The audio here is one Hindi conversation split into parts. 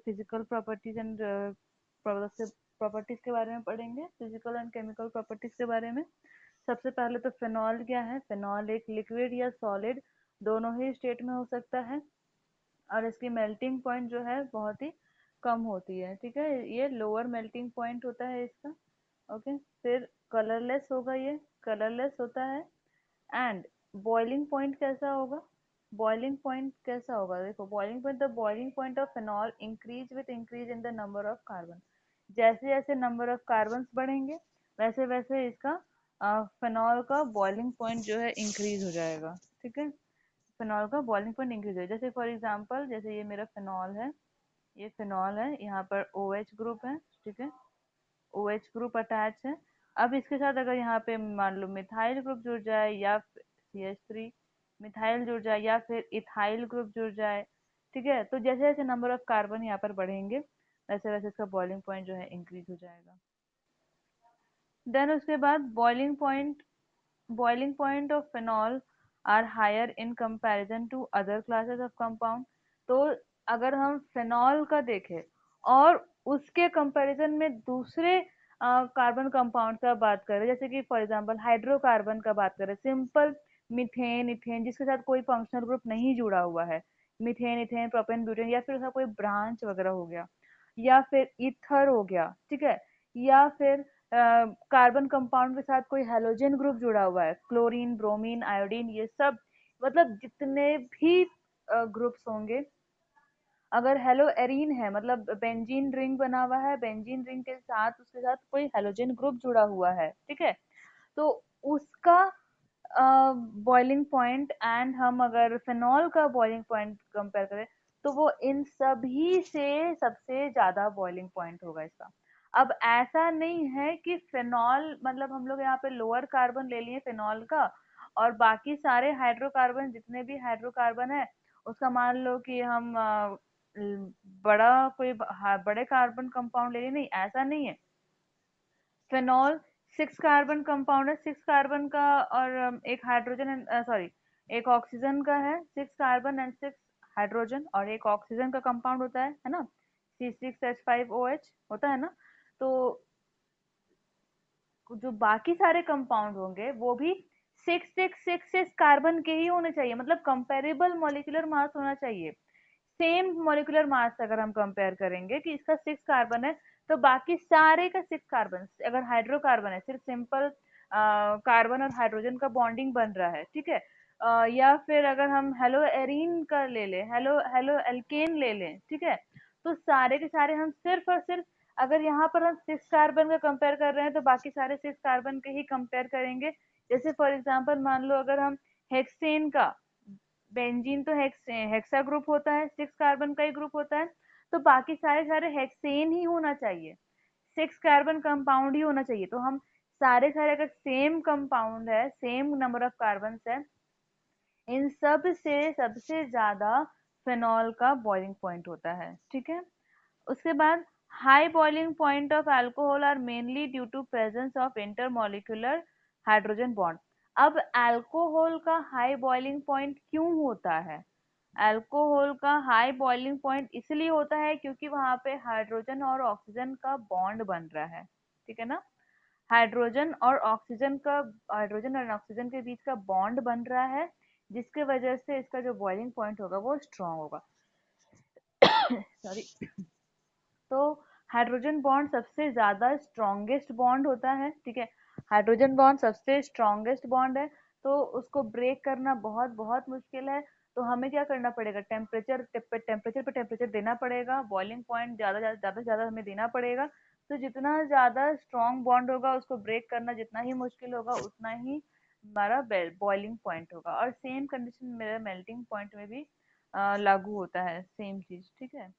फिजिकल प्रॉपर्टीज एंड प्रॉपर्टीज के बारे में पढ़ेंगे, फिजिकल एंड केमिकल प्रॉपर्टीज के बारे में। सबसे पहले तो फिनॉल क्या है। फिनॉल एक लिक्विड या सॉलिड दोनों ही स्टेट में हो सकता है और इसकी मेल्टिंग पॉइंट जो है बहुत ही कम होती है, ठीक है। ये लोअर मेल्टिंग पॉइंट होता है इसका। ओके, फिर कलरलेस होगा, ये कलरलेस होता है। एंड बॉइलिंग पॉइंट कैसा होगा? बॉइलिंग पॉइंट कैसा होगा, देखो boiling point, the boiling point of phenol increase with increase in the number of carbon. जैसे जैसे नंबर ऑफ कार्बन बढ़ेंगे वैसे वैसे इसका फिनॉल का बॉइलिंग पॉइंट जो है इंक्रीज हो जाएगा, ठीक है। फिनॉल का बॉइलिंग पॉइंट इंक्रीज हो जाएगा। जैसे फॉर एग्जांपल, जैसे ये मेरा फिनॉल है, ये फिनॉल है, यहाँ पर OH ग्रुप है, ठीक है। OH ग्रुप अटैच है। अब इसके साथ अगर यहाँ पे मान लो मिथाइल ग्रुप जुड़ जाए या CH3 मिथाइल जुड़ जाए या फिर इथाइल ग्रुप जुड़ जाए, ठीक है, तो जैसे जैसे नंबर ऑफ कार्बन यहाँ पर बढ़ेंगे वैसे वैसे इसका बॉइलिंग पॉइंट जो है इंक्रीज हो जाएगा। देन उसके बाद boiling point of phenol are higher in comparison to other classes of compound. तो अगर हम फिनॉल का देखें और उसके कंपैरिजन में दूसरे कार्बन कंपाउंड का बात करें, जैसे कि फॉर एग्जांपल हाइड्रोकार्बन का बात करें, सिंपल मीथेन, इथेन जिसके साथ कोई फंक्शनल ग्रुप नहीं जुड़ा हुआ है, मीथेन, इथेन, प्रोपेन, ब्यूटेन, या फिर उसका कोई ब्रांच वगैरह हो गया, या फिर ईथर हो गया, ठीक है, या फिर कार्बन कंपाउंड के साथ कोई हेलोजन ग्रुप जुड़ा हुआ है, क्लोरीन, ब्रोमीन, आयोडीन, ये सब मतलब जितने भी ग्रुप्स होंगे, अगर हेलो एरीन है मतलब बेंजीन रिंग बना हुआ है, बेंजीन रिंग के साथ उसके साथ कोई हेलोजन ग्रुप जुड़ा हुआ है, ठीक है, तो उसका बॉइलिंग पॉइंट एंड हम अगर फिनॉल का बॉइलिंग पॉइंट कंपेयर करें तो वो इन सभी से सबसे ज्यादा बॉइलिंग पॉइंट होगा इसका। अब ऐसा नहीं है कि फिनॉल मतलब हम लोग यहाँ पे लोअर कार्बन ले लिए फिनॉल का और बाकी सारे हाइड्रोकार्बन, जितने भी हाइड्रोकार्बन है उसका मान लो कि हम बड़ा कोई बड़े कार्बन कंपाउंड ले लिए, नहीं ऐसा नहीं है। फिनॉल 6 कार्बन कंपाउंड है, 6 कार्बन का और एक हाइड्रोजन, सॉरी एक ऑक्सीजन का है, 6 कार्बन एंड 6 हाइड्रोजन, और एक ऑक्सीजन का कंपाउंड होता है ना, C6H5OH होता है ना। तो जो बाकी सारे कंपाउंड होंगे वो भी 6 6 6 6 कार्बन के ही होने चाहिए, मतलब कंपेरेबल मॉलिक्यूलर मास होना चाहिए। सेम मॉलिक्यूलर मास अगर हम कंपेयर करेंगे कि इसका 6 कार्बन है तो बाकी सारे का 6 कार्बन, अगर हाइड्रोकार्बन है सिर्फ सिंपल कार्बन और हाइड्रोजन का बॉन्डिंग बन रहा है, ठीक है, या फिर अगर हम हेलो एरीन का ले लें, हेलो हेलो एल्केन ले लें, ठीक है, तो सारे के सारे हम सिर्फ और सिर्फ अगर यहाँ पर हम 6 कार्बन का कंपेयर कर रहे हैं तो बाकी सारे 6 कार्बन के ही कंपेयर करेंगे। जैसे फॉर एग्जांपल मान लो अगर हम हेक्सेन का, बेंजीन तो हेक्सा ग्रुप होता है, 6 कार्बन का ही ग्रुप होता है, तो बाकी सारे सारे हेक्सेन ही होना चाहिए, 6 कार्बन कंपाउंड ही होना चाहिए। तो हम सारे सारे अगर सेम कंपाउंड है, सेम नंबर ऑफ कार्बन है, इन सब से सबसे ज्यादा फिनॉल का बॉइलिंग पॉइंट होता है, ठीक है। उसके बाद high boiling point of alcohol are mainly due to presence of intermolecular hydrogen bond. अब अल्कोहल का हाई बॉइलिंग पॉइंट क्यों होता है? अल्कोहल का हाई बॉइलिंग पॉइंट इसलिए होता है क्योंकि वहां पे हाइड्रोजन और ऑक्सीजन का बॉन्ड बन रहा है, ठीक है ना। हाइड्रोजन और ऑक्सीजन के बीच का बॉन्ड बन रहा है, जिसके वजह से इसका जो बॉइलिंग पॉइंट होगा वो स्ट्रांग होगा। सॉरी। तो हाइड्रोजन बॉन्ड सबसे ज्यादा स्ट्रॉन्गेस्ट बॉन्ड होता है, ठीक है। हाइड्रोजन बॉन्ड सबसे स्ट्रॉन्गेस्ट बॉन्ड है, तो उसको ब्रेक करना बहुत बहुत मुश्किल है। तो हमें क्या करना पड़ेगा, टेम्परेचर पे देना पड़ेगा, बॉइलिंग पॉइंट ज्यादा से ज्यादा हमें देना पड़ेगा। तो जितना ज्यादा स्ट्रॉन्ग बॉन्ड होगा उसको ब्रेक करना जितना ही मुश्किल होगा उतना ही हमारा बॉइलिंग पॉइंट होगा। और सेम कंडीशन मेरा मेल्टिंग पॉइंट में भी लागू होता है, सेम चीज, ठीक है।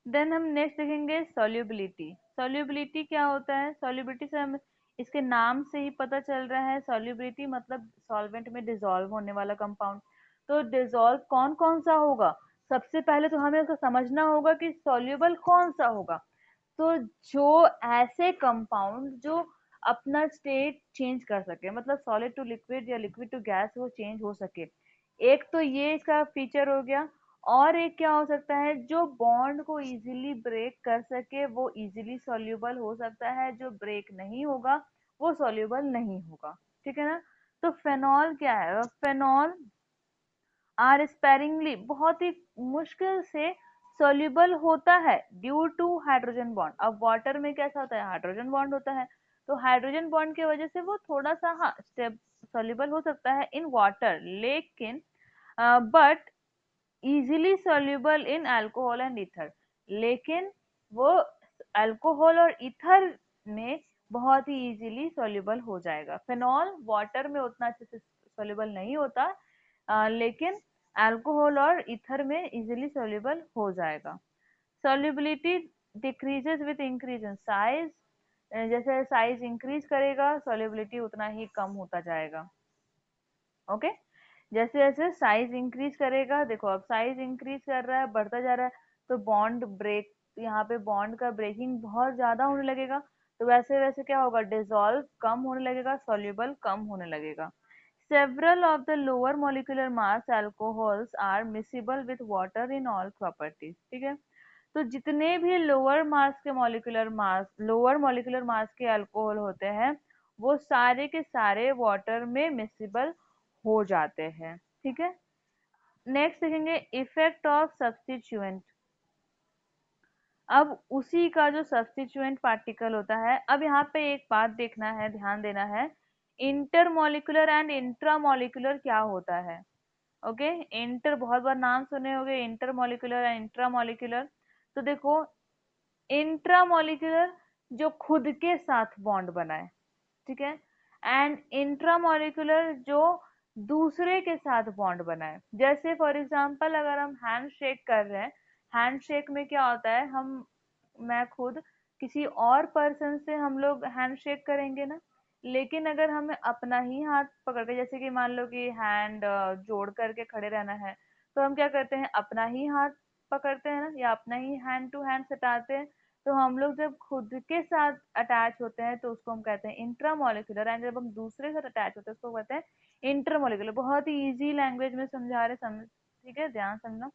देन हम नेक्स्ट देखेंगे सॉल्युबिलिटी। सॉल्युबिलिटी क्या होता है? सॉल्युबिलिटी से हम, इसके नाम से ही पता चल रहा है, सॉल्युबिलिटी मतलब सॉल्वेंट में डिसॉल्व होने वाला कंपाउंड। तो डिसॉल्व कौन कौन सा होगा? सबसे पहले तो हमें उसको समझना होगा कि सॉल्युबल कौन सा होगा। तो जो ऐसे कंपाउंड जो अपना स्टेट चेंज कर सके, मतलब सॉलिड टू लिक्विड या लिक्विड टू गैस वो चेंज हो सके। एक तो ये इसका फीचर हो गया। और एक क्या हो सकता है, जो बॉन्ड को इजीली ब्रेक कर सके वो इजीली सॉल्यूबल हो सकता है, जो ब्रेक नहीं होगा वो सॉल्यूबल नहीं होगा। ठीक है ना। तो फेनॉल क्या है, फेनॉल आर स्पेरिंगली, बहुत ही मुश्किल से सॉल्युबल होता है ड्यू टू हाइड्रोजन बॉन्ड। अब वाटर में कैसा होता है, हाइड्रोजन बॉन्ड होता है, तो हाइड्रोजन बॉन्ड की वजह से वो थोड़ा सा हाँ स्टेप सॉल्युबल हो सकता है इन वाटर, लेकिन but easily soluble in alcohol and ether. लेकिन वो अल्कोहल और ईथर में बहुत ही इजीली सॉल्युबल हो जाएगा। फिनॉल वाटर में उतना अच्छे से सॉल्युबल नहीं होता, लेकिन अल्कोहल और ईथर में इजीली सॉल्युबल हो जाएगा। Solubility decreases with increase in size, जैसे साइज इंक्रीज करेगा सॉल्युबिलिटी उतना ही कम होता जाएगा। ओके। जैसे जैसे साइज इंक्रीज करेगा, देखो अब साइज इंक्रीज कर रहा है, बढ़ता जा रहा है, तो बॉन्ड ब्रेक, यहाँ पे बॉन्ड का ब्रेकिंग बहुत ज्यादा होने लगेगा, तो वैसे वैसे क्या होगा, डिसॉल्व कम होने लगेगा, सॉल्युबल कम होने लगेगा। Several of the lower molecular mass alcohols are miscible with water in all properties. ठीक है। तो जितने भी लोअर मॉलिक्यूलर मास के अल्कोहल होते हैं वो सारे के सारे वाटर में मिसिबल हो जाते हैं। ठीक है। नेक्स्ट देखेंगे इफेक्ट ऑफ सब्स्टिट्यूएंट। अब उसी का जो सब्स्टिट्यूएंट पार्टिकल होता है, अब यहाँ पे एक बात देखना है, ध्यान देना है, इंटरमॉलिक्यूलर एंड इंट्रामॉलिक्यूलर क्या होता है। ओके। इंटर बहुत बार नाम सुने होंगे, इंटरमॉलिक्यूलर एंड इंट्रामॉलिक्यूलर। तो देखो इंट्रामॉलिक्यूलर जो खुद के साथ बॉन्ड बनाए, ठीक है, एंड इंट्रामॉलिक्यूलर जो दूसरे के साथ बॉन्ड बनाए। जैसे फॉर एग्जांपल अगर हम हैंड शेक कर रहे हैं, हैंड शेक में क्या होता है, हम मैं खुद किसी और पर्सन से हम लोग हैंड शेक करेंगे ना, लेकिन अगर हमें अपना ही हाथ पकड़ के, जैसे कि मान लो कि हैंड जोड़ करके खड़े रहना है, तो हम क्या करते हैं, अपना ही हाथ पकड़ते हैं ना, या अपना ही हैंड टू हैंड सटाते हैं। तो हम लोग जब खुद के साथ अटैच होते हैं तो उसको हम कहते हैं इंट्रामोलिकुलर, एंड जब हम दूसरे के साथ अटैच होते हैं उसको कहते हैं इंटरमोलिकुलर। बहुत ही इजी लैंग्वेज में समझा रहे, समझ, ठीक है, ध्यान समझना।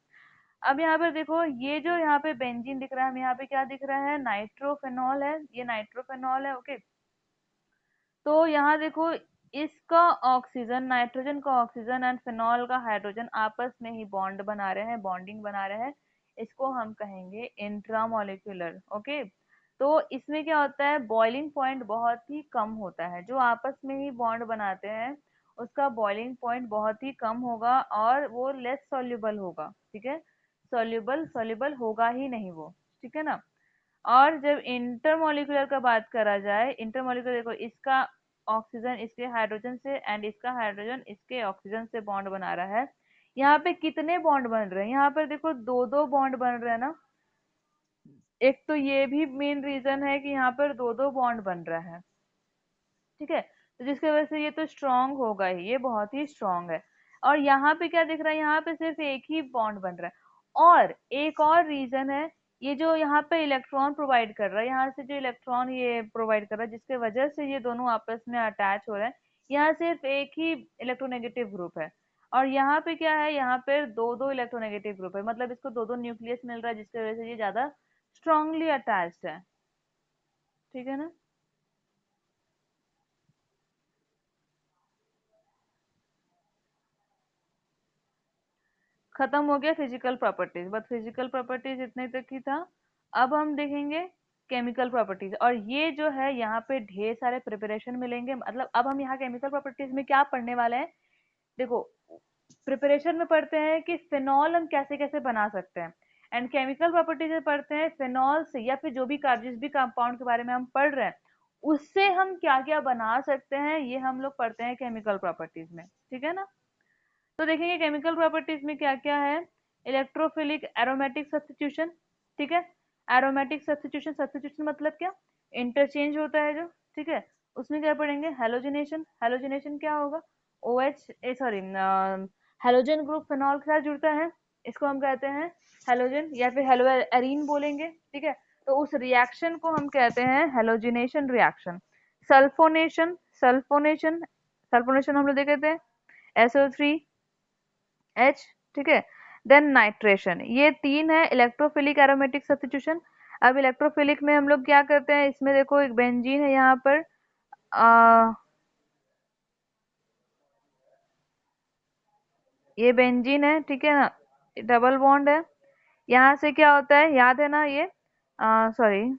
अब यहाँ पर देखो ये जो यहाँ पे बेंजीन दिख रहा है, हमें यहाँ पे क्या दिख रहा है, नाइट्रोफेनॉल है, ये नाइट्रोफेनॉल है। ओके। तो यहाँ देखो इसका ऑक्सीजन, नाइट्रोजन का ऑक्सीजन एंड फिनॉल का हाइड्रोजन आपस में ही बॉन्ड बना रहे हैं, बॉन्डिंग बना रहे हैं, इसको हम कहेंगे इंट्रामोलिकुलर। ओके। तो इसमें क्या होता है, बॉइलिंग पॉइंट बहुत ही कम होता है, जो आपस में ही बॉन्ड बनाते हैं उसका बॉइलिंग पॉइंट बहुत ही कम होगा और वो लेस सॉल्युबल होगा। ठीक है। सॉल्युबल सॉल्युबल होगा ही नहीं वो। ठीक है ना। और जब इंटरमोलिकुलर का बात करा जाए, इंटरमोलिकुलर देखो इसका ऑक्सीजन इसके हाइड्रोजन से एंड इसका हाइड्रोजन इसके ऑक्सीजन से बॉन्ड बना रहा है। यहाँ पे कितने बॉन्ड बन रहे हैं, यहाँ पर देखो दो दो बॉन्ड बन रहे हैं ना। एक तो ये भी मेन रीजन है कि यहाँ पर दो दो बॉन्ड बन रहा है। ठीक है। तो जिसकी वजह से ये तो स्ट्रांग होगा ही, ये बहुत ही स्ट्रांग है। और यहाँ पे क्या दिख रहा है, यहाँ पे सिर्फ एक ही बॉन्ड बन रहा है। और एक और रीजन है, ये जो यहाँ पे इलेक्ट्रॉन प्रोवाइड कर रहा है, यहाँ से जो इलेक्ट्रॉन ये प्रोवाइड कर रहा है जिसके वजह से ये दोनों आपस में अटैच हो रहे हैं, यहाँ सिर्फ एक ही इलेक्ट्रोनेगेटिव ग्रुप है। और यहाँ पे क्या है, यहाँ पे दो दो इलेक्ट्रोनेगेटिव ग्रुप है, मतलब इसको दो दो न्यूक्लियस मिल रहा है जिसकी वजह से ये ज्यादा स्ट्रांगली अटैच्ड है। ठीक है ना। खत्म हो गया फिजिकल प्रॉपर्टीज, बस फिजिकल प्रॉपर्टीज इतने तक ही था। अब हम देखेंगे केमिकल प्रॉपर्टीज, और ये जो है यहाँ पे ढेर सारे प्रिपरेशन मिलेंगे। मतलब अब हम यहाँ केमिकल प्रॉपर्टीज में क्या पढ़ने वाले हैं, देखो प्रिपरेशन में पढ़ते हैं कि फिनॉल हम कैसे कैसे बना सकते हैं, एंड केमिकल प्रॉपर्टीज में पढ़ते हैं फिनॉल से या फिर जो भी जिस भी कंपाउंड के बारे में हम पढ़ रहे हैं उससे हम क्या क्या बना सकते हैं, ये हम लोग पढ़ते हैं केमिकल प्रॉपर्टीज में। ठीक है ना। तो देखेंगे केमिकल प्रॉपर्टीज में क्या क्या है। Electrophilic aromatic substitution. ठीक है। एरोमेटिक सब्स्टिट्यूशन, सब्स्टिट्यूशन मतलब क्या, इंटरचेंज होता है जो। ठीक है। उसमें क्या पढ़ेंगे, हेलोजिनेशन। हेलोजिनेशन क्या होगा, O H a sorry halogen group phenol के साथ जुड़ता है, इसको हम कहते हैं हेलोजन या फिर हेलो एरीन बोलेंगे। ठीक है। तो उस रिएक्शन को हम कहते हैं halogenation reaction. Sulphonation, sulphonation, sulphonation हम लोग देखे थे, SO3H, ठीक है। देन नाइट्रेशन, ये तीन है इलेक्ट्रोफिलिक एरोमेटिक सब्स्टिट्यूशन। अब इलेक्ट्रोफिलिक में हम लोग क्या करते हैं, इसमें देखो एक बेंजीन है यहाँ पर, आ, ये बेंजीन है, ठीक है ना, डबल बॉन्ड है। यहाँ से क्या होता है, याद है ना ये, सॉरी,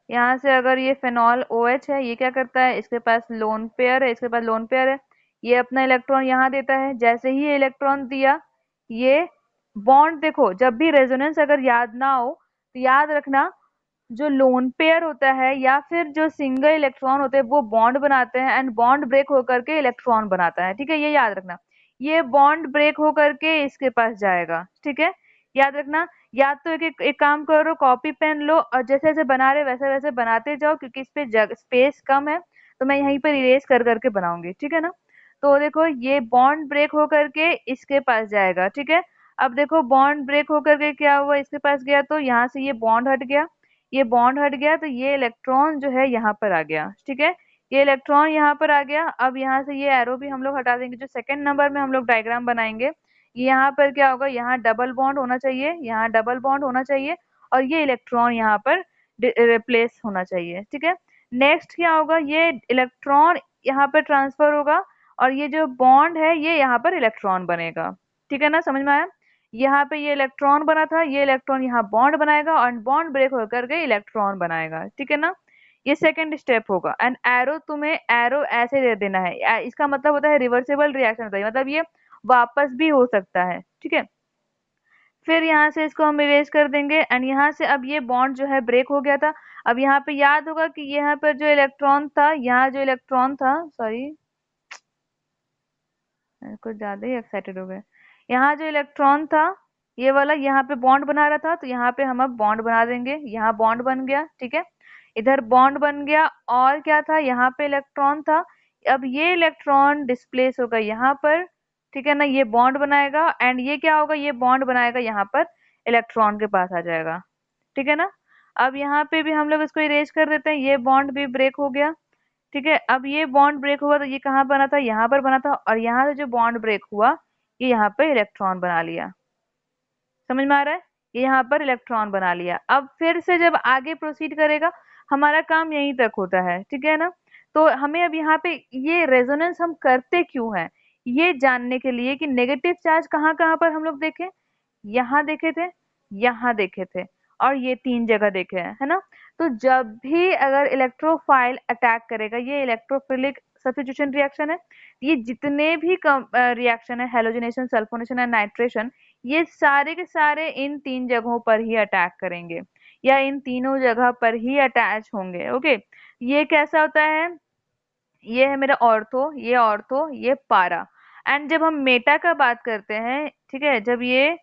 यहाँ से अगर ये फेनॉल OH है, ये क्या करता है, इसके पास लोन पेयर है, इसके पास लोन पेयर है, ये अपना इलेक्ट्रॉन यहाँ देता है। जैसे ही ये इलेक्ट्रॉन दिया, ये बॉन्ड देखो, जब भी रेजोनेंस अगर याद ना हो तो याद रखना, जो लोन पेयर होता है या फिर जो सिंगल इलेक्ट्रॉन होते हैं वो बॉन्ड बनाते हैं, एंड बॉन्ड ब्रेक होकर के इलेक्ट्रॉन बनाता है, ठीक है, ये याद रखना। ये बॉन्ड ब्रेक होकर के इसके पास जाएगा, ठीक है, याद रखना। या तो एक काम करो, कॉपी पेन लो और जैसे जैसे बना रहे वैसे वैसे बनाते जाओ, क्योंकि इस पे जग स्पेस कम है, तो मैं यहीं पर इरेज कर करके बनाऊंगी, ठीक है ना। तो देखो ये बॉन्ड ब्रेक होकर के इसके पास जाएगा, ठीक है। अब देखो बॉन्ड ब्रेक होकर के क्या हुआ, इसके पास गया तो यहाँ से ये बॉन्ड हट गया, ये बॉन्ड हट गया तो ये इलेक्ट्रॉन जो है यहाँ पर आ गया, ठीक है। ये इलेक्ट्रॉन यहाँ पर आ गया। अब यहाँ से ये एरो भी हम लोग हटा देंगे, जो सेकंड नंबर में हम लोग डायग्राम बनाएंगे, यहाँ पर क्या होगा, यहाँ डबल बॉन्ड होना चाहिए, यहाँ डबल बॉन्ड होना चाहिए, और ये इलेक्ट्रॉन यहाँ पर रिप्लेस होना चाहिए, ठीक है। नेक्स्ट क्या होगा, ये इलेक्ट्रॉन यहाँ पर ट्रांसफर होगा, और ये जो बॉन्ड है ये यहाँ पर इलेक्ट्रॉन बनेगा, ठीक है ना, समझ में आया। यहाँ पे ये इलेक्ट्रॉन बना था, ये इलेक्ट्रॉन यहाँ बॉन्ड बनाएगा और बॉन्ड ब्रेक होकर के इलेक्ट्रॉन बनाएगा, ठीक है ना। ये सेकंड स्टेप होगा। एंड एरो, तुम्हें एरो ऐसे दे देना है, इसका मतलब होता है रिवर्सिबल रिएक्शन होता है, मतलब ये वापस भी हो सकता है, ठीक है। फिर यहाँ से इसको हम इरेज कर देंगे, एंड यहाँ से अब ये बॉन्ड जो है ब्रेक हो गया था। अब यहाँ पे याद होगा कि यहाँ पर जो इलेक्ट्रॉन था, यहाँ जो इलेक्ट्रॉन था, सॉरी कुछ ज्यादा ही एक्साइटेड हो गए, यहाँ जो इलेक्ट्रॉन था ये वाला, यहाँ पे बॉन्ड बना रहा था, तो यहाँ पे हम अब बॉन्ड बना देंगे, यहाँ बॉन्ड बन गया, ठीक है, इधर बॉन्ड बन गया। और क्या था, यहाँ पे इलेक्ट्रॉन था, अब ये इलेक्ट्रॉन डिस्प्लेस होगा यहाँ पर, ठीक है ना, ये बॉन्ड बनाएगा, एंड ये क्या होगा, ये बॉन्ड बनाएगा यहाँ पर, इलेक्ट्रॉन के पास आ जाएगा, ठीक है ना। अब यहाँ पे भी हम लोग इसको इरेज कर देते हैं, ये बॉन्ड भी ब्रेक हो गया, ठीक है। अब ये बॉन्ड ब्रेक हुआ तो ये कहाँ बना था, यहाँ पर बना था, और यहाँ से जो बॉन्ड ब्रेक हुआ ये यहाँ पे इलेक्ट्रॉन बना लिया, समझ में आ रहा है, ये यहाँ पर इलेक्ट्रॉन बना लिया। अब फिर से जब आगे प्रोसीड करेगा, हमारा काम यहीं तक होता है, ठीक है ना। तो हमें अब यहाँ पे ये रेजोनेंस हम करते क्यों हैं, ये जानने के लिए कि नेगेटिव चार्ज कहाँ कहाँ पर हम लोग देखें, यहाँ देखे थे, यहाँ देखे थे, और ये तीन जगह देखे हैं, है ना। तो जब भी अगर इलेक्ट्रोफाइल अटैक करेगा, ये इलेक्ट्रोफिलिक सब्स्टिट्यूशन रिएक्शन है, ये जितने भी रिएक्शन है, हेलोजनेशन, सल्फोनेशन एंड नाइट्रेशन, ये सारे के सारे इन तीन जगहों पर ही अटैक करेंगे, या इन तीनों जगह पर ही अटैच होंगे, ओके। ये कैसा होता है, ये है मेरा ऑर्थो, ये ऑर्थो, ये पारा। एंड जब हम मेटा का बात करते हैं, ठीक है, जब ये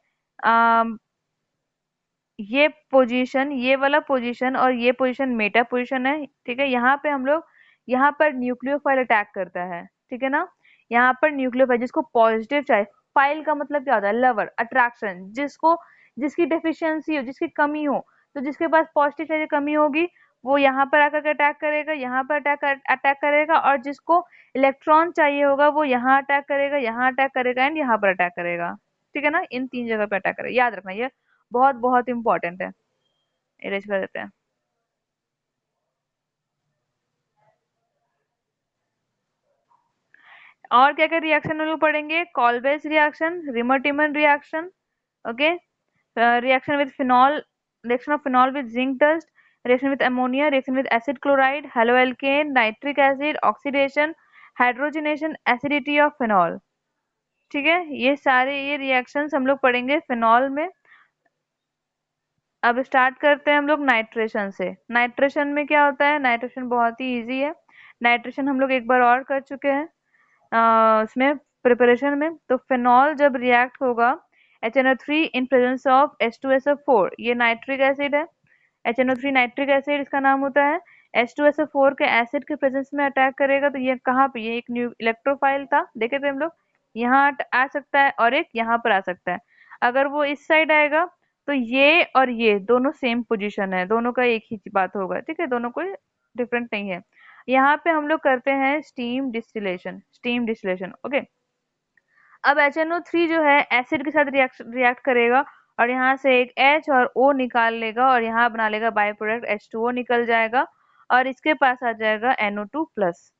पोजीशन, ये वाला पोजीशन और ये पोजीशन मेटा पोजीशन है, ठीक है। यहाँ पे हम लोग, यहाँ पर न्यूक्लियोफाइल अटैक करता है, ठीक है ना। यहाँ पर न्यूक्लियोफाइल, जिसको पॉजिटिव चाहिए, फाइल का मतलब क्या होता है, लवर, अट्रैक्शन, जिसको, जिसकी डेफिशिएंसी हो, जिसकी कमी हो, तो जिसके पास पॉजिटिव चाहिए कमी होगी, वो यहाँ पर आकर के अटैक करेगा, यहाँ पर अटैक करेगा, और जिसको इलेक्ट्रॉन चाहिए होगा वो यहाँ अटैक करेगा, यहाँ अटैक करेगा, एंड यहाँ पर अटैक करेगा, ठीक है ना। इन तीन जगह पे अटैक करेगा, याद रखना, ये बहुत बहुत इंपॉर्टेंट है। इरेज कर देते हैं। और क्या क्या रिएक्शन हम लोग पढ़ेंगे, Kolbe's reaction, Reimer reaction, okay, reaction with phenol, reaction of phenol with zinc dust, reaction with ammonia, reaction with acid chloride, haloalkane, nitric acid, oxidation, hydrogenation, acidity of phenol, ठीक है। ये सारे ये रिएक्शंस हम लोग पढ़ेंगे फिनॉल में। अब स्टार्ट करते हैं हम लोग नाइट्रेशन से। नाइट्रेशन में क्या होता है, नाइट्रेशन बहुत ही इजी है, नाइट्रेशन हम लोग एक बार और कर चुके हैं इसमें प्रिपरेशन में। तो फिनॉल जब रिएक्ट होगा HNO3 in presence of H2SO4, ये नाइट्रिक एसिड है, HNO3 नाइट्रिक एसिड इसका नाम होता है, H2SO4 के एसिड के प्रेजेंस में अटैक करेगा, तो ये कहाँ पे, ये एक न्यू इलेक्ट्रोफाइल था, देखे थे हम लोग, यहाँ आ सकता है और एक यहाँ पर आ सकता है। अगर वो इस साइड आएगा तो ये और ये दोनों सेम पोजीशन है, दोनों का एक ही बात होगा, ठीक है, दोनों कोई डिफरेंट नहीं है। यहाँ पे हम लोग करते हैं स्टीम डिस्टिलेशन, ओके। अब HNO3 जो है एसिड के साथ रिएक्ट करेगा, और यहाँ से एक H और O निकाल लेगा, और यहाँ बना लेगा बाई प्रोडक्ट H2O निकल जाएगा, और इसके पास आ जाएगा NO2 प्लस,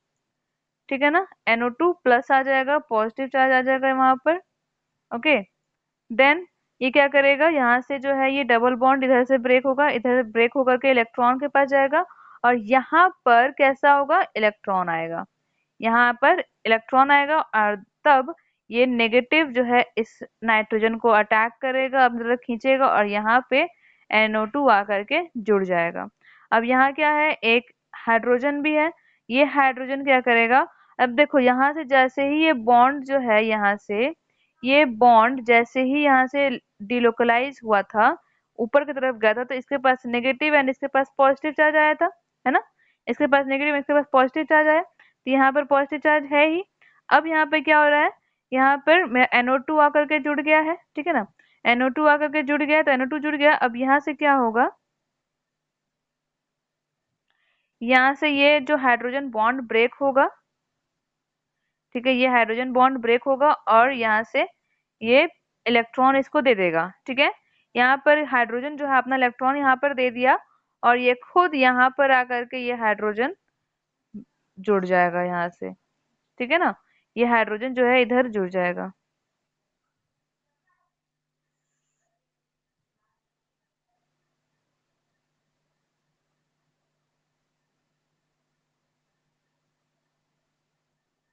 ठीक है ना, NO2 प्लस आ जाएगा, पॉजिटिव चार्ज आ जाएगा वहां पर, ओके। देन ये क्या करेगा, यहाँ से जो है ये डबल बॉन्ड इधर से ब्रेक होगा, इधर ब्रेक होकर के इलेक्ट्रॉन के पास जाएगा, और यहाँ पर कैसा होगा, इलेक्ट्रॉन आएगा, यहाँ पर इलेक्ट्रॉन आएगा, और तब ये नेगेटिव जो है इस नाइट्रोजन को अटैक करेगा, अपनी तरफ खींचेगा, और यहाँ पे NO2 आकर के जुड़ जाएगा। अब यहाँ क्या है, एक हाइड्रोजन भी है, ये हाइड्रोजन क्या करेगा, अब देखो यहाँ से जैसे ही ये बॉन्ड जो है, यहाँ से ये बॉन्ड जैसे ही यहाँ से डिलोकलाइज हुआ था, ऊपर की तरफ गया था, तो इसके पास नेगेटिव एंड इसके पास पॉजिटिव चार्ज आया था, है ना, इसके पास नेगेटिव इसके पास पॉजिटिव चार्ज आया, तो यहाँ पर पॉजिटिव चार्ज है ही। अब यहाँ पे क्या हो रहा है, यहाँ पर NO2 आकर के जुड़ गया है, ठीक है ना, NO2 आकर के जुड़ गया, तो NO2 जुड़ गया, अब यहाँ से क्या होगा, यहाँ से ये जो हाइड्रोजन बॉन्ड ब्रेक होगा, ठीक है, ये हाइड्रोजन बॉन्ड ब्रेक होगा, और यहाँ से ये इलेक्ट्रॉन इसको दे देगा, ठीक है, यहाँ पर हाइड्रोजन जो है अपना इलेक्ट्रॉन यहाँ पर दे दिया, और ये खुद यहाँ पर आकर के ये हाइड्रोजन जुड़ जाएगा यहाँ से, ठीक है ना, ये हाइड्रोजन जो है इधर जुड़ जाएगा।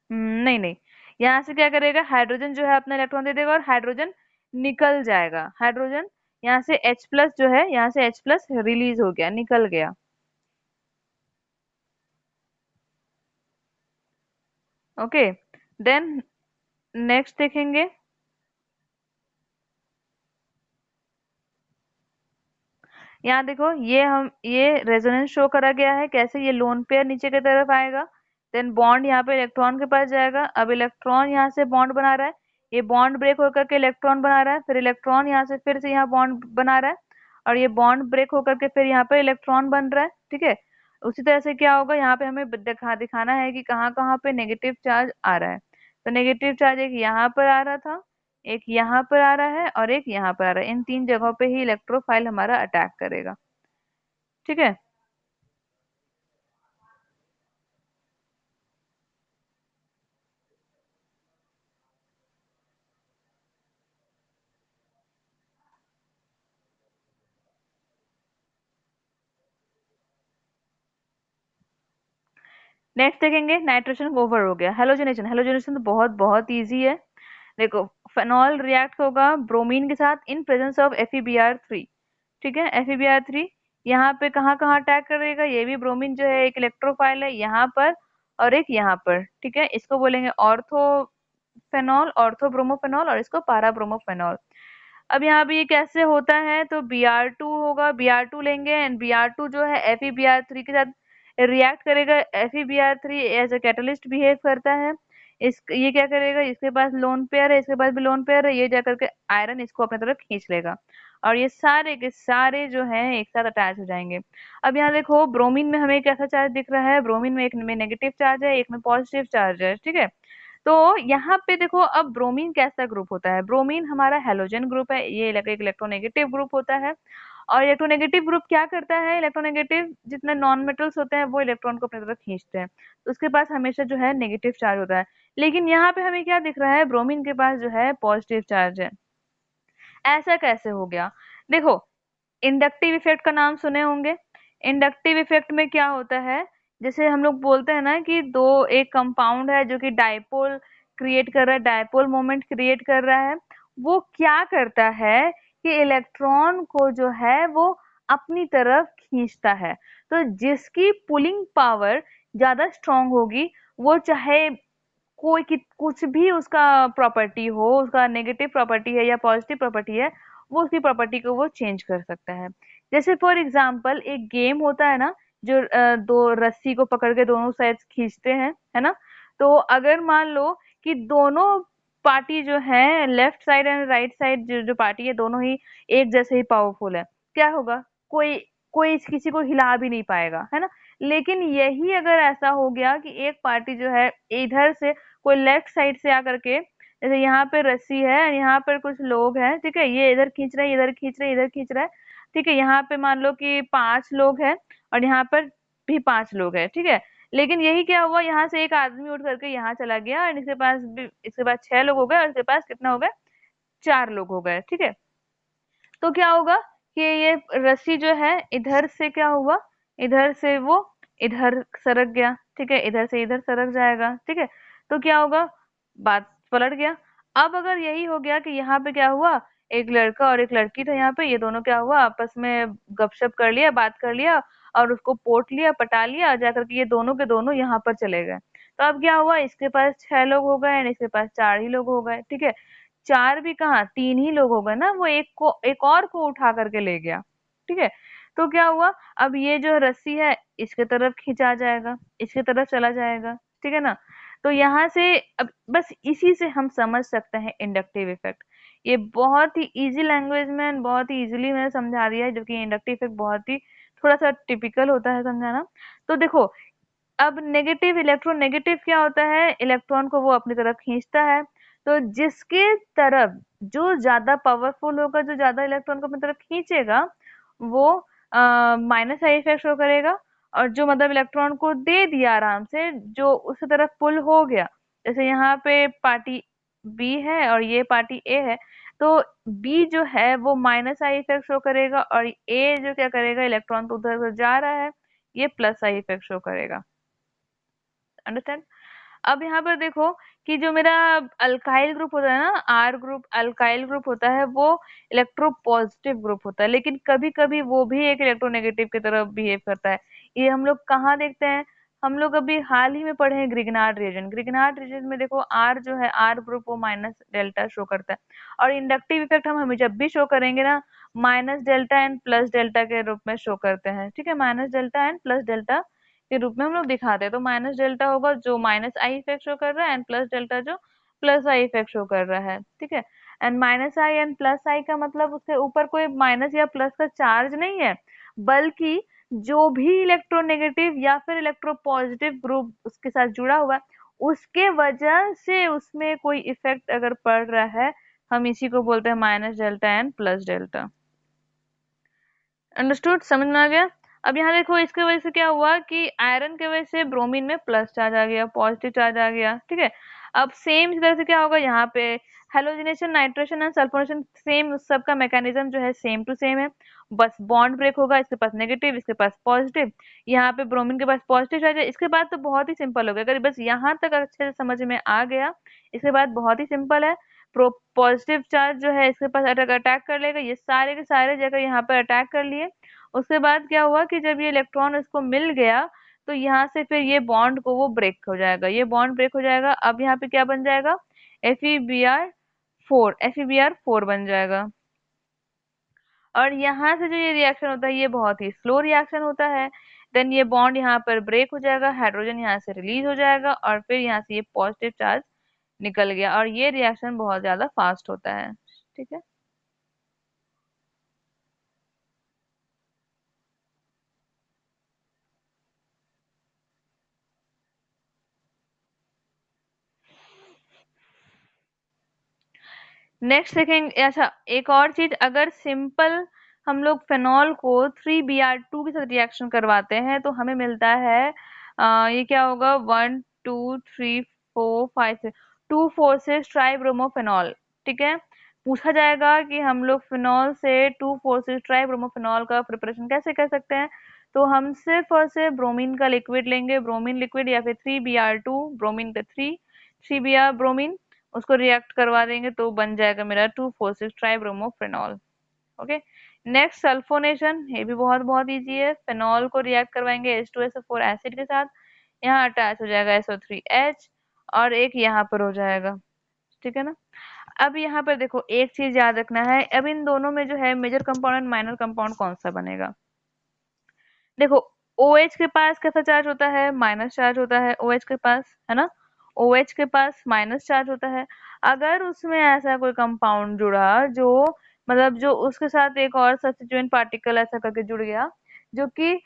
नहीं नहीं, यहाँ से क्या करेगा, हाइड्रोजन जो है अपना इलेक्ट्रॉन दे देगा, और हाइड्रोजन निकल जाएगा, हाइड्रोजन यहाँ से H प्लस जो है, यहाँ से H प्लस रिलीज हो गया, निकल गया, ओके। देन नेक्स्ट देखेंगे, यहाँ देखो ये रेजोनेंस शो करा गया है, कैसे, ये लोन पेयर नीचे की तरफ आएगा, देन बॉन्ड यहाँ पे इलेक्ट्रॉन के पास जाएगा, अब इलेक्ट्रॉन यहाँ से बॉन्ड बना रहा है, ये बॉन्ड ब्रेक होकर के इलेक्ट्रॉन बना रहा है, फिर इलेक्ट्रॉन यहाँ से फिर से यहाँ बॉन्ड बना रहा है, और ये बॉन्ड ब्रेक होकर के फिर यहाँ पे इलेक्ट्रॉन बन रहा है, ठीक है। उसी तरह से क्या होगा, यहाँ पे हमें दिखाना है कि कहाँ कहाँ पे नेगेटिव चार्ज आ रहा है, तो नेगेटिव चार्ज एक यहाँ पर आ रहा था, एक यहाँ पर आ रहा है, और एक यहाँ पर आ रहा है, इन तीन जगहों पे ही इलेक्ट्रोफाइल हमारा अटैक करेगा, ठीक है। नेक्स्ट देखेंगे, नाइट्रोजन ओवर हो गया, हेलोजनेशन, हेलोजनेशन तो बहुत बहुत इजी है। देखो, फेनॉल रिएक्ट होगा ब्रोमीन के साथ इन प्रेजेंस ऑफ FeBr3, ठीक है, FeBr3 यहाँ पे कहाँ कहाँ अटैक करेगा, ये भी ब्रोमीन जो है एक इलेक्ट्रोफाइल है यहाँ पर, और एक यहाँ पर, ठीक है, इसको बोलेंगे ऑर्थोफेनॉल, ऑर्थोब्रोमोफेनॉल, और इसको पाराब्रोमोफेनॉल। अब यहाँ पे ये कैसे होता है, तो Br2 होगा, Br2 लेंगे, एंड Br2 जो है FeBr3 के साथ रिएक्ट करेगा, FeBr3 as a catalyst behave करता है, इस ये क्या करेगा, इसके पास लोन पेयर है, इसके पास भी लोन पेयर है, ये जाकर के आयरन इसको अपनी तरफ खींच लेगा, और ये सारे के सारे जो हैं एक साथ अटैच हो जाएंगे। अब यहाँ देखो, ब्रोमीन में हमें कैसा चार्ज दिख रहा है, ब्रोमीन में एक में नेगेटिव चार्ज है, एक में पॉजिटिव चार्ज है, ठीक है। तो यहाँ पे देखो, अब ब्रोमीन कैसा ग्रुप होता है, ब्रोमीन हमारा हेलोजन ग्रुप है, ये एक इलेक्ट्रोनेगेटिव ग्रुप होता है, और इलेक्ट्रोनेगेटिव ग्रुप क्या करता है, इलेक्ट्रोनेगेटिव जितने नॉन मेटल्स होते हैं वो इलेक्ट्रॉन को अपनी तरफ खींचते हैं, तो उसके पास हमेशा जो है नेगेटिव चार्ज होता है। लेकिन यहाँ पे हमें क्या दिख रहा है, ब्रोमीन के पास जो है पॉजिटिव चार्ज है, ऐसा कैसे हो गया, देखो, इंडक्टिव इफेक्ट का नाम सुने होंगे। इंडक्टिव इफेक्ट में क्या होता है, जैसे हम लोग बोलते हैं ना कि दो एक कंपाउंड है जो कि डाइपोल क्रिएट कर रहा है, डाइपोल मोमेंट क्रिएट कर रहा है, वो क्या करता है कि इलेक्ट्रॉन को जो है वो अपनी तरफ खींचता है, तो जिसकी पुलिंग पावर ज्यादा स्ट्रांग होगी, वो चाहे कुछ भी उसका प्रॉपर्टी हो, उसका नेगेटिव प्रॉपर्टी है या पॉजिटिव प्रॉपर्टी है, वो उसकी प्रॉपर्टी को वो चेंज कर सकता है। जैसे फॉर एग्जांपल एक गेम होता है ना, जो दो रस्सी को पकड़ के दोनों साइड खींचते हैं, है ना, तो अगर मान लो कि दोनों पार्टी जो है, left side and right side जो जो पार्टी है, दोनों ही एक जैसे ही पावरफुल है। क्या होगा, कोई कोई किसी को हिला भी नहीं पाएगा, है ना। लेकिन यही अगर ऐसा हो गया कि एक पार्टी जो है इधर से, कोई लेफ्ट साइड से आकर के, जैसे यहाँ पे रस्सी है, यहाँ पर कुछ लोग हैं, ठीक है, ये इधर खींच रहे हैं, इधर खींच रहे हैं, इधर खींच रहा है, ठीक है, यहाँ पे मान लो कि 5 लोग हैं और यहाँ पर भी 5 लोग हैं, ठीक है। लेकिन यही क्या हुआ, यहाँ से एक आदमी उठ करके यहाँ चला गया और इसके पास भी, इसके पास 6 लोग हो गए और इसके पास कितना हो गए, 4 लोग हो गए, ठीक है। तो क्या होगा कि ये रस्सी जो है इधर से क्या हुआ, इधर से वो इधर सरक गया, ठीक है, इधर से इधर सरक जाएगा, ठीक है। तो क्या होगा, बात पलट गया। अब अगर यही हो गया कि यहाँ पे क्या हुआ, एक लड़का और एक लड़की था यहाँ पे, ये दोनों क्या हुआ, आपस में गपशप कर लिया, बात कर लिया और उसको पोट लिया, पटा लिया, जाकर के ये दोनों के दोनों यहाँ पर चले गए। तो अब क्या हुआ, इसके पास 6 लोग हो गए और इसके पास 4 ही लोग हो गए, ठीक है। 4 भी कहाँ, 3 ही लोग हो गए ना, वो एक और को उठा करके ले गया, ठीक है। तो क्या हुआ, अब ये जो रस्सी है इसके तरफ खिंचा जाएगा, इसके तरफ चला जाएगा, ठीक है ना। तो यहाँ से अब बस इसी से हम समझ सकते हैं इंडक्टिव इफेक्ट। ये बहुत ही इजी लैंग्वेज में बहुत ही इजीली मैंने समझा दिया है, जबकि इंडक्टिव इफेक्ट बहुत ही थोड़ा सा टिपिकल होता है समझाना। तो देखो, अब नेगेटिव इलेक्ट्रोनेगेटिव क्या होता है, इलेक्ट्रॉन को वो अपनी तरफ खींचता है। तो जिसके तरफ जो ज्यादा पावरफुल होगा, जो ज्यादा इलेक्ट्रॉन को अपनी तरफ खींचेगा, वो माइनस आई इफेक्ट शो करेगा। और जो मतलब इलेक्ट्रॉन को दे दिया आराम से, जो उस तरफ पुल हो गया, जैसे यहाँ पे पार्टी बी है और ये पार्टी ए है, तो बी जो है वो माइनस आई इफेक्ट शो करेगा और ए जो क्या करेगा, इलेक्ट्रॉन तो उधर उधर जा रहा है, ये प्लस आई इफेक्ट शो करेगा। अंडरस्टैंड। अब यहाँ पर देखो कि जो मेरा अल्काइल ग्रुप होता है ना, आर ग्रुप अल्काइल ग्रुप होता है, वो इलेक्ट्रो पॉजिटिव ग्रुप होता है, लेकिन कभी कभी वो भी एक इलेक्ट्रोनेगेटिव की तरफ बिहेव करता है। ये हम लोग कहाँ देखते हैं, हम लोग अभी हाल ही में पढ़े हैं ग्रिग्नार्ड रीजन। ग्रिग्नार्ड रीजन में देखो, आर जो है, आर ग्रुप वो माइनस डेल्टा शो करता है। और इंडक्टिव इफेक्ट हम हमें जब भी शो करेंगे ना, minus delta and plus delta के रूप में शो करते हैं, ठीक है, minus delta and plus delta के रूप में हम लोग दिखाते हैं। तो माइनस डेल्टा होगा जो माइनस आई इफेक्ट शो कर रहा है, एंड प्लस डेल्टा जो प्लस आई इफेक्ट शो कर रहा है, ठीक है। And minus I and plus I का मतलब उसके ऊपर कोई माइनस या प्लस का चार्ज नहीं है, बल्कि जो भी इलेक्ट्रोनेगेटिव या फिर इलेक्ट्रोपॉजिटिव ग्रुप उसके साथ जुड़ा हुआ है, उसके वजह से उसमें कोई इफेक्ट अगर पड़ रहा है, हम इसी को बोलते हैं minus delta and plus delta. Understood, समझ में आ गया। अब यहाँ देखो, इसके वजह से क्या हुआ कि आयरन के वजह से ब्रोमीन में प्लस चार्ज आ गया, पॉजिटिव चार्ज आ गया, ठीक है। अब सेम इस तरह से क्या होगा, यहाँ पे halogenation, nitration and sulphonation, same उस सबका मैकेनिज्म जो है सेम टू सेम है। बस बॉन्ड ब्रेक होगा, इसके पास नेगेटिव, इसके पास पॉजिटिव, यहाँ पे ब्रोमीन के पास पॉजिटिव चार्ज है। इसके बाद तो बहुत ही सिंपल हो गया, अगर बस यहाँ तक अच्छे से समझ में आ गया, इसके बाद बहुत ही सिंपल है। प्रो पॉजिटिव चार्ज जो है इसके पास अटैक अटैक कर लेगा, ये सारे के सारे जगह यहाँ पर अटैक कर लिए। उसके बाद क्या हुआ कि जब ये इलेक्ट्रॉन इसको मिल गया, तो यहाँ से फिर ये बॉन्ड को वो ब्रेक हो जाएगा, ये बॉन्ड ब्रेक हो जाएगा। अब यहाँ पे क्या बन जाएगा, Fe Br4 बन जाएगा। और यहाँ से जो ये रिएक्शन होता है, ये बहुत ही स्लो रिएक्शन होता है। देन ये बॉन्ड यहाँ पर ब्रेक हो जाएगा, हाइड्रोजन यहाँ से रिलीज हो जाएगा और फिर यहाँ से ये पॉजिटिव चार्ज निकल गया, और ये रिएक्शन बहुत ज्यादा फास्ट होता है, ठीक है। नेक्स्ट देखेंगे, अच्छा एक और चीज, अगर सिंपल हम लोग फेनॉल को 3Br2 के साथ रिएक्शन करवाते हैं, तो हमें मिलता है ये क्या होगा, 1 2 3 4 5 2 4 ट्राइब्रोमोफेनॉल, ठीक है। पूछा जाएगा कि हम लोग फिनॉल से 2 4 ट्राइब्रोमोफेनॉल का प्रिपरेशन कैसे कर सकते हैं, तो हम सिर्फ और सिर्फ ब्रोमीन का लिक्विड लेंगे, ब्रोमीन लिक्विड या फिर 3Br2, ब्रोमीन का 3Br ब्रोमीन, उसको रिएक्ट करवा देंगे तो बन जाएगा मेरा 2 4 6 ट्राइब्रोमोफेनॉल। ओके। नेक्स्ट सल्फोनेशन, ये भी बहुत बहुत इजी है। फेनॉल को रिएक्ट करवाएंगे H2SO4 एसिड के साथ, यहाँ अटैच हो जाएगा SO3H और एक यहाँ पर हो जाएगा, ठीक है ना। अब यहाँ पर देखो, एक चीज याद रखना है, अब इन दोनों में जो है major compound and minor compound कौन सा बनेगा। देखो, OH के पास कैसा चार्ज होता है, माइनस चार्ज होता है OH के पास, है ना। OH के पास माइनस चार्ज होता है। अगर उसमें ऐसा कोई कंपाउंड जुड़ा जो मतलब जो उसके साथ एक और सब्स्टिट्यूएंट पार्टिकल ऐसा करके जुड़ गया जो कि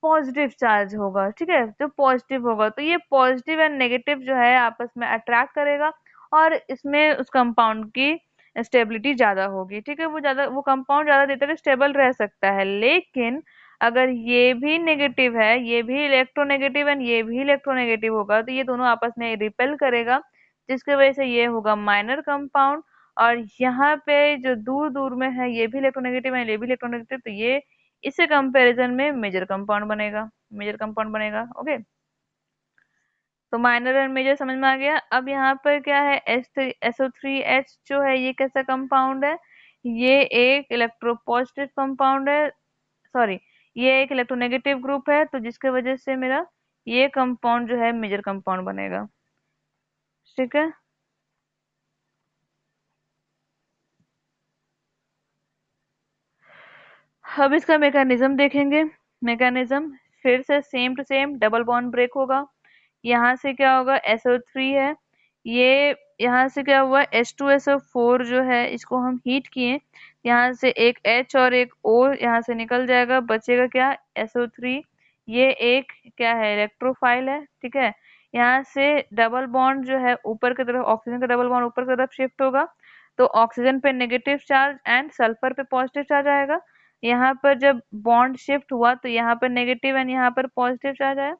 पॉजिटिव चार्ज होगा, ठीक है, जो पॉजिटिव होगा, तो ये पॉजिटिव एंड नेगेटिव जो है आपस में अट्रैक्ट करेगा और इसमें उस कंपाउंड की स्टेबिलिटी ज्यादा होगी, ठीक है, वो कंपाउंड ज्यादा देर तक स्टेबल रह सकता है। लेकिन अगर ये भी नेगेटिव है, ये भी इलेक्ट्रोनेगेटिव एंड ये भी इलेक्ट्रोनेगेटिव होगा, तो ये दोनों आपस में रिपेल करेगा, जिसकी वजह से ये होगा माइनर कंपाउंड। और यहाँ पे जो दूर दूर में है ये भी इलेक्ट्रोनेगेटिव है, ये भी इलेक्ट्रोनेगेटिव, तो ये इससे कंपैरिजन में मेजर कंपाउंड बनेगा, मेजर कंपाउंड बनेगा। ओके, तो माइनर और मेजर समझ में आ गया। अब यहाँ पर क्या है, SO3H जो है ये कैसा कंपाउंड है, ये एक इलेक्ट्रोपॉजिटिव कंपाउंड है, सॉरी, ये एक इलेक्ट्रोनेगेटिव ग्रुप है, तो जिसके वजह से मेरा ये कंपाउंड जो है मेजर कंपाउंड बनेगा, ठीक है। अब इसका मैकेनिज्म देखेंगे। मैकेनिज्म फिर से same to same, double bond break होगा, यहाँ से क्या होगा, SO3 है, ये यहाँ से क्या हुआ, H2SO4 जो है इसको हम हीट किए, यहाँ से एक H और एक O यहाँ से निकल जाएगा, बचेगा क्या, SO3। ये एक क्या है, इलेक्ट्रोफाइल है, ठीक है। यहाँ से डबल बॉन्ड जो है ऊपर की तरफ, ऑक्सीजन का डबल बॉन्ड ऊपर की तरफ शिफ्ट होगा, तो ऑक्सीजन पे नेगेटिव चार्ज एंड सल्फर पे पॉजिटिव चार्ज आएगा। यहाँ पर जब बॉन्ड शिफ्ट हुआ तो यहाँ पर नेगेटिव एंड यहाँ पर पॉजिटिव चार्ज आया।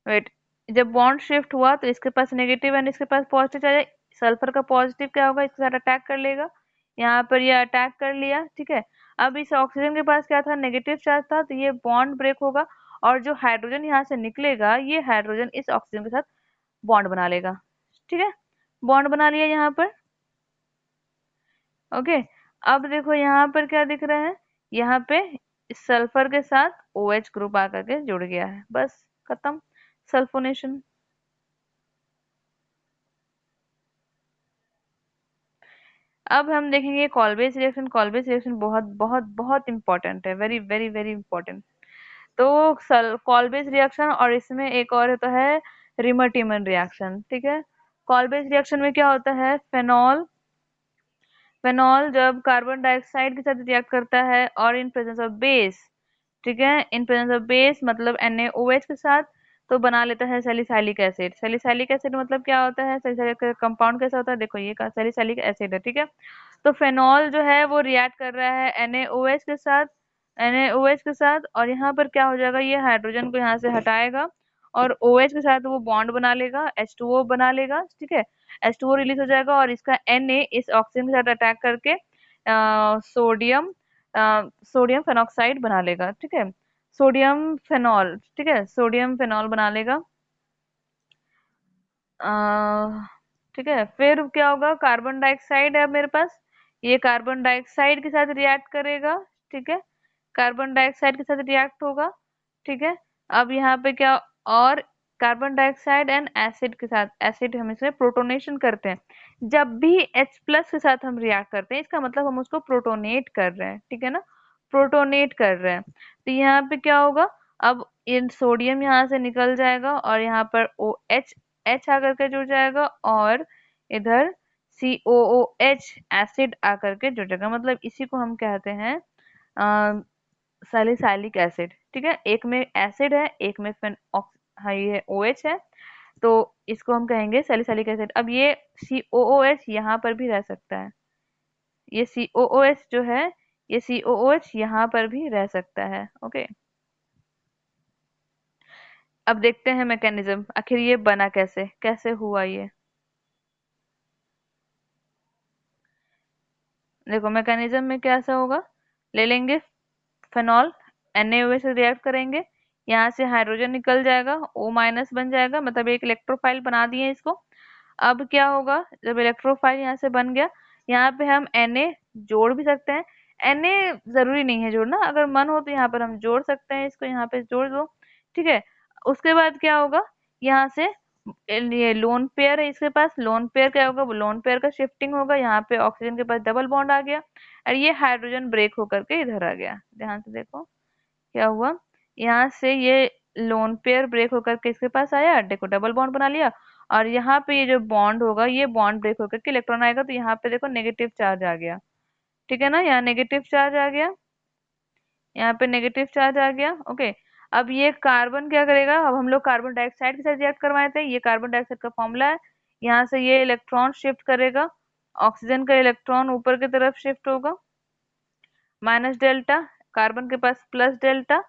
वेट, जब बॉन्ड शिफ्ट हुआ तो इसके पास नेगेटिव एंड इसके पास पॉजिटिव चार्ज है, सल्फर का पॉजिटिव क्या होगा, इसके साथ अटैक कर लेगा, यहाँ पर ये अटैक कर लिया, ठीक है। अब इस ऑक्सीजन के पास क्या था, नेगेटिव चार्ज था, तो ये बॉन्ड ब्रेक होगा और जो हाइड्रोजन यहाँ से निकलेगा ये हाइड्रोजन इस ऑक्सीजन के साथ बॉन्ड बना लेगा, ठीक है, बॉन्ड बना लिया यहाँ पर। ओके, अब देखो यहाँ पर क्या दिख रहा है, यहाँ पे सल्फर के साथ OH ग्रुप आकर के जुड़ गया है, बस खत्म, सल्फोनेशन। अब हम देखेंगे कॉल्बेज रिएक्शन। कॉल्बेज रिएक्शन बहुत बहुत बहुत इंपॉर्टेंट है, वेरी वेरी वेरी इंपॉर्टेंट। तो कॉल्बेज रिएक्शन और इसमें एक और होता है रिमर-टिमन रिएक्शन, ठीक है। कॉल्बेज रिएक्शन में क्या होता है, फेनॉल फेनॉल जब कार्बन डाइऑक्साइड के साथ रिएक्ट करता है और इन प्रेजेंस ऑफ बेस, ठीक है, इन प्रेजेंस ऑफ बेस मतलब NaOH के साथ, तो बना लेता है सैलिसाइलिक एसिड। सैलिसाइलिक एसिड मतलब क्या होता है, सैलिसाइलिक कंपाउंड कैसा होता है, देखो ये सैलिसाइलिक एसिड है, ठीक है। तो फेनॉल जो है वो रिएक्ट कर रहा है NaOH के साथ, NaOH के साथ, और यहाँ पर क्या हो जाएगा, ये हाइड्रोजन को यहाँ से हटाएगा और OH के साथ वो बॉन्ड बना लेगा, H2O बना लेगा, ठीक है। H2O रिलीज हो जाएगा और इसका Na इस ऑक्सीजन के साथ अटैक करके सोडियम सोडियम फेनॉक्साइड बना लेगा, ठीक है, सोडियम फेनॉल, ठीक है, सोडियम फेनॉल बना लेगा। ठीक है, फिर क्या होगा, कार्बन डाइऑक्साइड है अब मेरे पास, ये कार्बन डाइऑक्साइड के साथ रिएक्ट करेगा, ठीक है, कार्बन डाइऑक्साइड के साथ रिएक्ट होगा, ठीक है। अब यहाँ पे क्या, और कार्बन डाइऑक्साइड एंड एसिड के साथ, एसिड हम इसमें प्रोटोनेशन करते हैं, जब भी H प्लस के साथ हम रिएक्ट करते हैं इसका मतलब हम उसको प्रोटोनेट कर रहे हैं, ठीक है ना, प्रोटोनेट कर रहे हैं। तो यहाँ पे क्या होगा, अब इन सोडियम यहाँ से निकल जाएगा और यहाँ पर OH H आकर के जुड़ जाएगा और इधर COOH एसिड आकर के जुड़ जाएगा, मतलब इसी को हम कहते हैं सैलिसाइलिक एसिड, ठीक है, एक में एसिड है एक में हाँ ये OH है, तो इसको हम कहेंगे सैलिसाइलिक एसिड। अब ये COOH यहाँ पर भी रह सकता है, ये COOH जो है ये COOH यहाँ पर भी रह सकता है। ओके, अब देखते हैं मैकेनिज्म, आखिर ये बना कैसे, कैसे हुआ ये। देखो मैकेनिज्म में कैसा होगा, ले लेंगे फेनॉल, NaOH से रिएक्ट करेंगे, यहाँ से हाइड्रोजन निकल जाएगा, O माइनस बन जाएगा, मतलब एक इलेक्ट्रोफाइल बना दिए इसको। अब क्या होगा, जब इलेक्ट्रोफाइल यहाँ से बन गया, यहाँ पे हम Na जोड़ भी सकते हैं, Na जरूरी नहीं है जोड़ना, अगर मन हो तो यहाँ पर हम जोड़ सकते हैं, इसको यहाँ पे जोड़ दो, ठीक है। उसके बाद क्या होगा, यहाँ से ये लोन पेयर है इसके पास, लोन पेयर क्या होगा, वो लोन पेयर का शिफ्टिंग होगा, यहाँ पे ऑक्सीजन के पास डबल बॉन्ड आ गया और ये हाइड्रोजन ब्रेक होकर के इधर आ गया, ध्यान से देखो क्या हुआ, यहाँ से ये लोन पेयर ब्रेक होकर के इसके पास आया, देखो डबल बॉन्ड बना लिया। और यहाँ पे ये जो बॉन्ड होगा ये बॉन्ड ब्रेक होकर के इलेक्ट्रॉन आएगा, तो यहाँ पे देखो नेगेटिव चार्ज आ गया, ठीक है ना, यहाँ नेगेटिव चार्ज आ गया, यहाँ पे नेगेटिव चार्ज आ गया। ओके, अब ये कार्बन क्या करेगा, अब हम लोग कार्बन डाइऑक्साइड के साथ रिएक्ट करवाए थे, ये कार्बन डाइऑक्साइड का फॉर्मूला है। यहाँ से ये इलेक्ट्रॉन शिफ्ट करेगा, ऑक्सीजन का इलेक्ट्रॉन ऊपर की तरफ शिफ्ट होगा, माइनस डेल्टा, कार्बन के पास प्लस डेल्टा,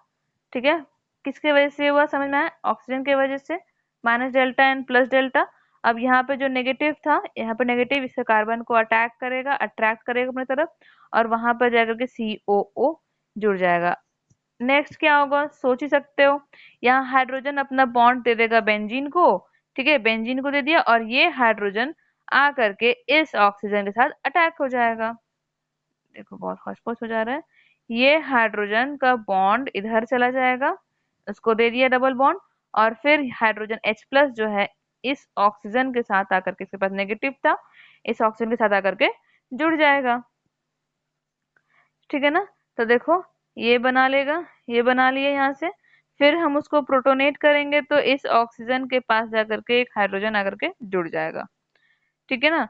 ठीक है। किसके वजह से हुआ समझ में आया, ऑक्सीजन की वजह से, minus delta and plus delta. अब यहाँ पे जो नेगेटिव था, यहाँ पे नेगेटिव इससे कार्बन को अटैक करेगा, अट्रैक्ट करेगा अपनी तरफ, और वहां पर जाकर के COO जुड़ जाएगा। नेक्स्ट क्या होगा सोच ही सकते हो, यहाँ हाइड्रोजन अपना बॉन्ड दे देगा बेंजीन को, ठीक है, बेंजीन को दे दिया, और ये हाइड्रोजन आ करके इस ऑक्सीजन के साथ अटैक हो जाएगा। देखो बहुत हौच-पौच हो जा रहा है, ये हाइड्रोजन का बॉन्ड इधर चला जाएगा, उसको दे दिया डबल बॉन्ड, और फिर हाइड्रोजन H प्लस जो है इस ऑक्सीजन के साथ आकर के, इसके पास नेगेटिव था, इस ऑक्सीजन के साथ आकर के जुड़ जाएगा, ठीक है ना। तो देखो ये बना लेगा, ये बना लिया यहाँ से, फिर हम उसको प्रोटोनेट करेंगे तो इस ऑक्सीजन के पास जाकर के एक हाइड्रोजन आकर के जुड़ जाएगा, ठीक है ना।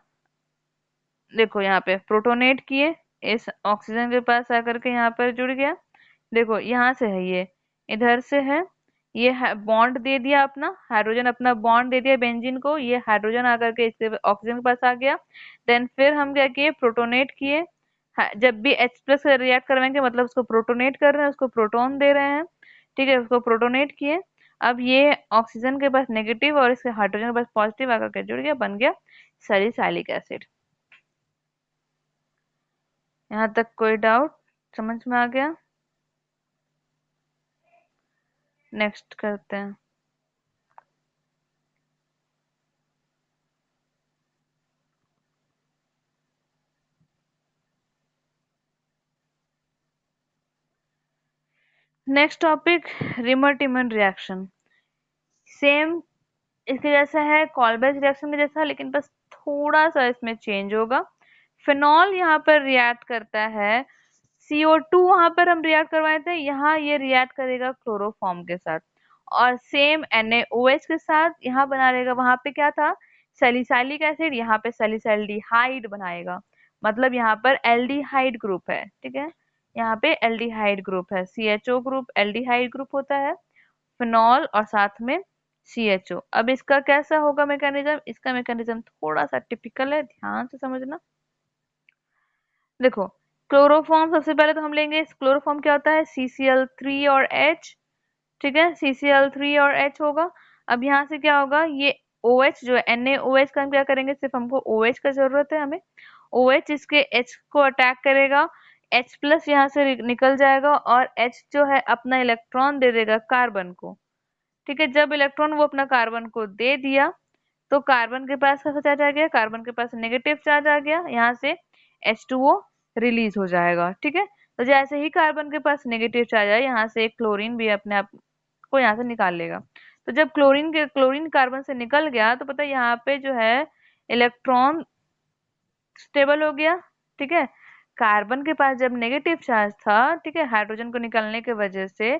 देखो यहाँ पे प्रोटोनेट किए, इस ऑक्सीजन के पास आकर के यहाँ पर जुड़ गया, देखो यहाँ से है ये, इधर से है, ये बॉन्ड दे दिया अपना, हाइड्रोजन अपना बॉन्ड दे दिया बेंजीन को, ये हाइड्रोजन आकर के इसके ऑक्सीजन के पास आ गया। देन फिर हम क्या किए, प्रोटोनेट किए, जब भी H प्लस से रिएक्ट करवाएंगे मतलब उसको प्रोटोनेट कर रहे हैं, उसको प्रोटोन दे रहे हैं, ठीक है, उसको प्रोटोनेट किए। अब ये ऑक्सीजन के पास नेगेटिव और इसके हाइड्रोजन के पास पॉजिटिव आकर के जुड़ गया, बन गया सैलिसाइलिक एसिड। यहाँ तक कोई डाउट समझ में आ गया? नेक्स्ट करते हैं। Next topic reamer-Timmer reaction, same इसके जैसा है, कॉलबेच रिएक्शन के जैसा, लेकिन बस थोड़ा सा इसमें चेंज होगा। फिनॉल यहाँ पर रिएक्ट करता है, CO2 वहां पर हम रिएक्ट करवाए थे, यहाँ ये रिएक्ट करेगा क्लोरोफॉर्म के साथ, और सेम NaOH के साथ यहाँ बना लेगा, वहां पे क्या था सैलिसाइलिक एसिड, यहाँ पे सैलिसैल्डिहाइड बनाएगा, मतलब यहाँ पर एल्डिहाइड ग्रुप है, ठीक है, यहाँ पे एल्डिहाइड ग्रुप है, CHO ग्रुप एल्डिहाइड ग्रुप होता है, फिनॉल और साथ में CHO। अब इसका कैसा होगा मैकेनिज्म, इसका मैकेनिज्म थोड़ा सा टिपिकल है, ध्यान से समझना। देखो क्लोरोफॉर्म सबसे पहले तो हम लेंगे, क्लोरोफॉर्म क्या होता है, CCl3 और H, ठीक है, CCl3 और H होगा। अब यहाँ से क्या होगा, ये OH जो है NaOH का हम क्या करेंगे, सिर्फ हमको OH का जरूरत है हमें, OH इसके H को अटैक करेगा, H प्लस यहाँ से निकल जाएगा, और H जो है अपना इलेक्ट्रॉन दे देगा कार्बन को, ठीक है। जब इलेक्ट्रॉन वो अपना कार्बन को दे दिया तो कार्बन के पास कैसा चार्ज आ गया, कार्बन के पास नेगेटिव चार्ज आ गया, यहाँ से H2O रिलीज हो जाएगा, ठीक है। तो जैसे ही कार्बन के पास नेगेटिव चार्ज आया, यहाँ से क्लोरीन भी अपने आप को यहाँ से निकाल लेगा। तो जब क्लोरीन कार्बन से निकल गया तो पता है यहाँ पे जो है इलेक्ट्रॉन स्टेबल हो गया, ठीक है। कार्बन के पास जब नेगेटिव चार्ज था, ठीक है, हाइड्रोजन को निकलने की वजह से,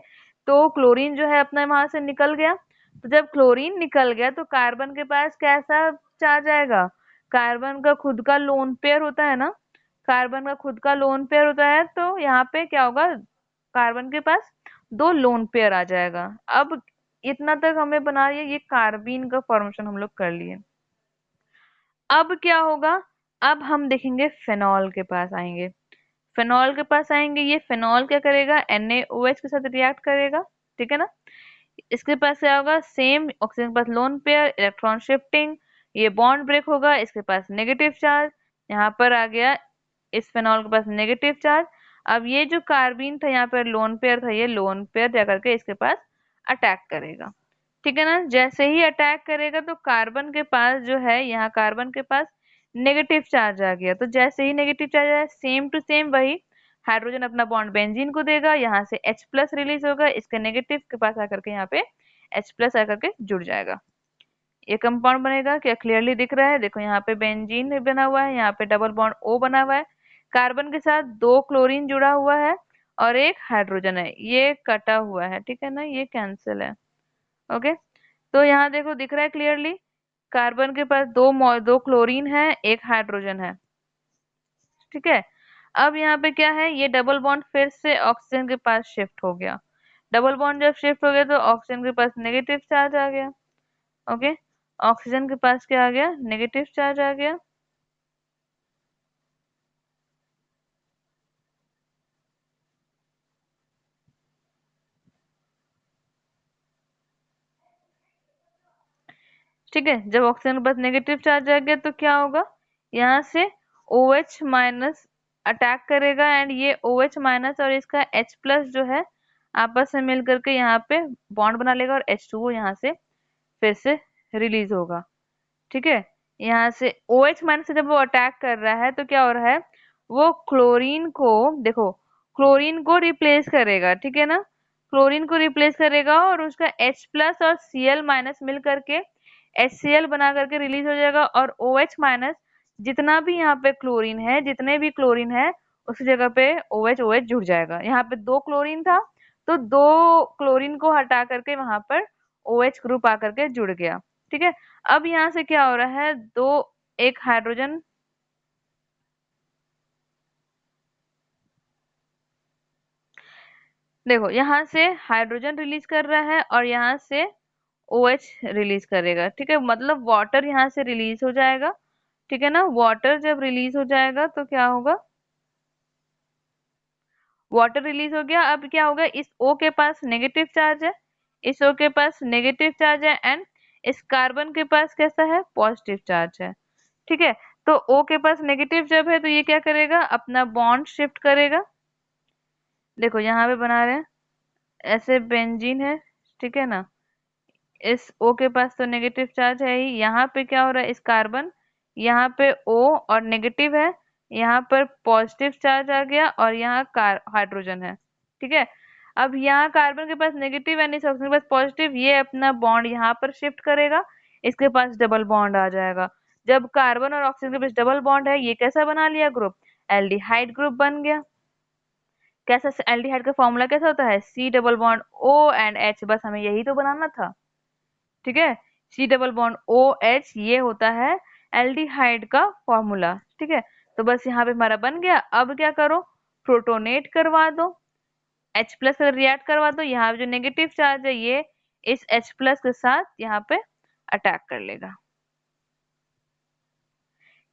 तो क्लोरीन जो है अपना वहां से निकल गया। तो जब क्लोरीन निकल गया तो कार्बन के पास कैसा चार्ज आएगा, कार्बन का खुद का लोन पेयर होता है ना, कार्बन का खुद का लोन पेयर होता है, तो यहाँ पे क्या होगा, कार्बन के पास दो लोन पेयर आ जाएगा। अब इतना तक हमें बना ये कार्बीन का फॉर्मेशन हम लोग कर लिए। अब क्या होगा, अब हम देखेंगे फेनॉल के पास आएंगे, फेनॉल के पास आएंगे, ये फेनॉल क्या करेगा, NaOH के साथ रिएक्ट करेगा, ठीक है ना। इसके पास क्या होगा, सेम ऑक्सीजन के पास लोन पेयर, इलेक्ट्रॉन शिफ्टिंग, ये बॉन्ड ब्रेक होगा, इसके पास नेगेटिव चार्ज, यहाँ पर आ गया इस फेनॉल के पास नेगेटिव चार्ज। अब ये जो कार्बीन था यहाँ पर लोन पेयर था, ये लोन पेयर जाकर के इसके पास अटैक करेगा, ठीक है ना। जैसे ही अटैक करेगा तो कार्बन के पास जो है, यहाँ कार्बन के पास नेगेटिव चार्ज आ गया, तो जैसे ही नेगेटिव चार्ज आया सेम टू सेम वही हाइड्रोजन अपना बॉन्ड बेंजीन को देगा, यहाँ से H प्लस रिलीज होगा, इसके नेगेटिव के पास आकर के यहाँ पे H प्लस आकर के जुड़ जाएगा, ये कंपाउंड बनेगा। क्या क्लियरली दिख रहा है, देखो यहाँ पे बेंजीन बना हुआ है, यहाँ पे डबल बॉन्ड O बना हुआ है, कार्बन के साथ दो क्लोरीन जुड़ा हुआ है और एक हाइड्रोजन है, ये कटा हुआ है, ठीक है ना, ये कैंसिल है। ओके, तो यहाँ देखो दिख रहा है क्लियरली, कार्बन के पास दो क्लोरीन है, एक हाइड्रोजन है। ठीक है, अब यहाँ पे क्या है, ये डबल बॉन्ड फिर से ऑक्सीजन के पास शिफ्ट हो गया। डबल बॉन्ड जब शिफ्ट हो गया तो ऑक्सीजन के पास नेगेटिव चार्ज आ गया। ओके, ऑक्सीजन के पास क्या आ गया, नेगेटिव चार्ज आ गया। ठीक है, जब ऑक्सीजन के पास नेगेटिव चार्ज आ गया तो क्या होगा, यहाँ से OH माइनस अटैक करेगा एंड ये OH माइनस और इसका H प्लस जो है आपस में मिल करके यहाँ पे बॉन्ड बना लेगा और H2O यहाँ से फिर से रिलीज होगा। ठीक है, यहाँ से OH माइनस से जब वो अटैक कर रहा है तो क्या हो रहा है, वो क्लोरीन को, देखो क्लोरीन को रिप्लेस करेगा। ठीक है ना, क्लोरीन को रिप्लेस करेगा और उसका H प्लस और Cl माइनस मिल करके HCl बना करके रिलीज हो जाएगा और OH माइनस जितना भी यहाँ पे क्लोरीन है, जितने भी क्लोरीन है उसी जगह पे OH जुड़ जाएगा। यहाँ पे दो क्लोरीन था तो दो क्लोरीन को हटा करके वहां पर OH ग्रुप आकर के जुड़ गया। ठीक है, अब यहाँ से क्या हो रहा है, दो, एक हाइड्रोजन, देखो यहाँ से हाइड्रोजन रिलीज कर रहा है और यहाँ से OH रिलीज करेगा। ठीक है, मतलब वाटर यहाँ से रिलीज हो जाएगा। ठीक है ना, वाटर जब रिलीज हो जाएगा तो क्या होगा, वाटर रिलीज हो गया। अब क्या होगा, इस O के पास नेगेटिव चार्ज है, इस O के पास नेगेटिव चार्ज है एंड इस कार्बन के पास कैसा है, पॉजिटिव चार्ज है। ठीक है, तो O के पास नेगेटिव जब है तो ये क्या करेगा, अपना बॉन्ड शिफ्ट करेगा। देखो यहाँ पे बना रहे हैं, ऐसे बेंजीन है। ठीक है ना, इस O के पास तो नेगेटिव चार्ज है ही, यहाँ पे क्या हो रहा है, इस कार्बन, यहाँ पे O और नेगेटिव है, यहाँ पर पॉजिटिव चार्ज आ गया और यहाँ हाइड्रोजन है। ठीक है, अब यहाँ कार्बन के पास नेगेटिव है, इस ऑक्सीजन के पास पॉजिटिव, ये अपना बॉन्ड यहाँ पर शिफ्ट करेगा, इसके पास डबल बॉन्ड आ जाएगा। जब कार्बन और ऑक्सीजन के बीच डबल बॉन्ड है, ये कैसा बना लिया ग्रुप, एल्डिहाइड ग्रुप बन गया। कैसा, एल्डिहाइड का फॉर्मूला कैसा होता है, C double bond O and H, बस हमें यही तो बनाना था। ठीक है, C डबल बॉन्ड OH ये होता है एल्डिहाइड का फॉर्मूला। ठीक है, तो बस यहाँ पे हमारा बन गया। अब क्या करो, प्रोटोनेट करवा दो, H प्लस से रिएक्ट करवा दो, यहाँ पे जो नेगेटिव चार्ज है ये इस H प्लस के साथ यहाँ पे अटैक कर लेगा।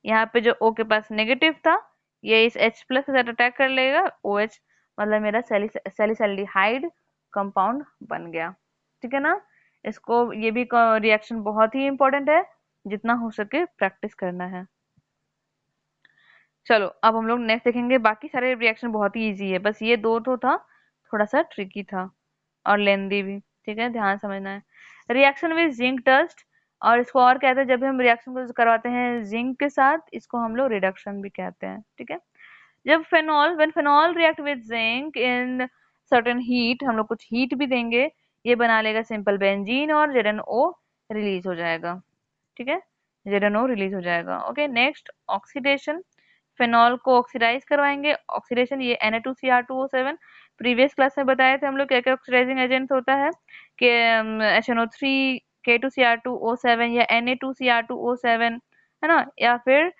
यहाँ पे जो O के पास नेगेटिव था ये इस H प्लस के साथ अटैक कर लेगा, OH मतलब मेरा सैलिसल्डिहाइड कंपाउंड बन गया। ठीक है ना, इसको, ये भी रिएक्शन बहुत ही इंपॉर्टेंट है, जितना हो सके प्रैक्टिस करना है। चलो अब हम लोग नेक्स्ट देखेंगे, बाकी सारे रिएक्शन बहुत ही इजी है, बस ये दो तो था थोड़ा सा ट्रिकी था और लेंदी भी। ठीक है, ध्यान समझना है। रिएक्शन विद जिंक डस्ट, और इसको और कहते हैं, जब भी हम रिएक्शन को करवाते हैं जिंक के साथ, इसको हम लोग रिडक्शन भी कहते हैं। ठीक है, जब phenol, when phenol react with zinc in certain heat, हम लोग कुछ हीट भी देंगे, ये बना लेगा सिंपल बेंजीन और ZnO रिलीज हो जाएगा। ठीक है, ZnO रिलीज हो जाएगा। ओके, नेक्स्ट ऑक्सीडेशन, फेनॉल को ऑक्सीडाइज करवाएंगे, ऑक्सीडेशन, ये Na2Cr2O7, प्रीवियस क्लास में बताए थे हम लोग क्या क्या ऑक्सीडाइजिंग एजेंट होता है, कि HNO3, K2Cr2O7 या Na2Cr2O7, है ना, या फिर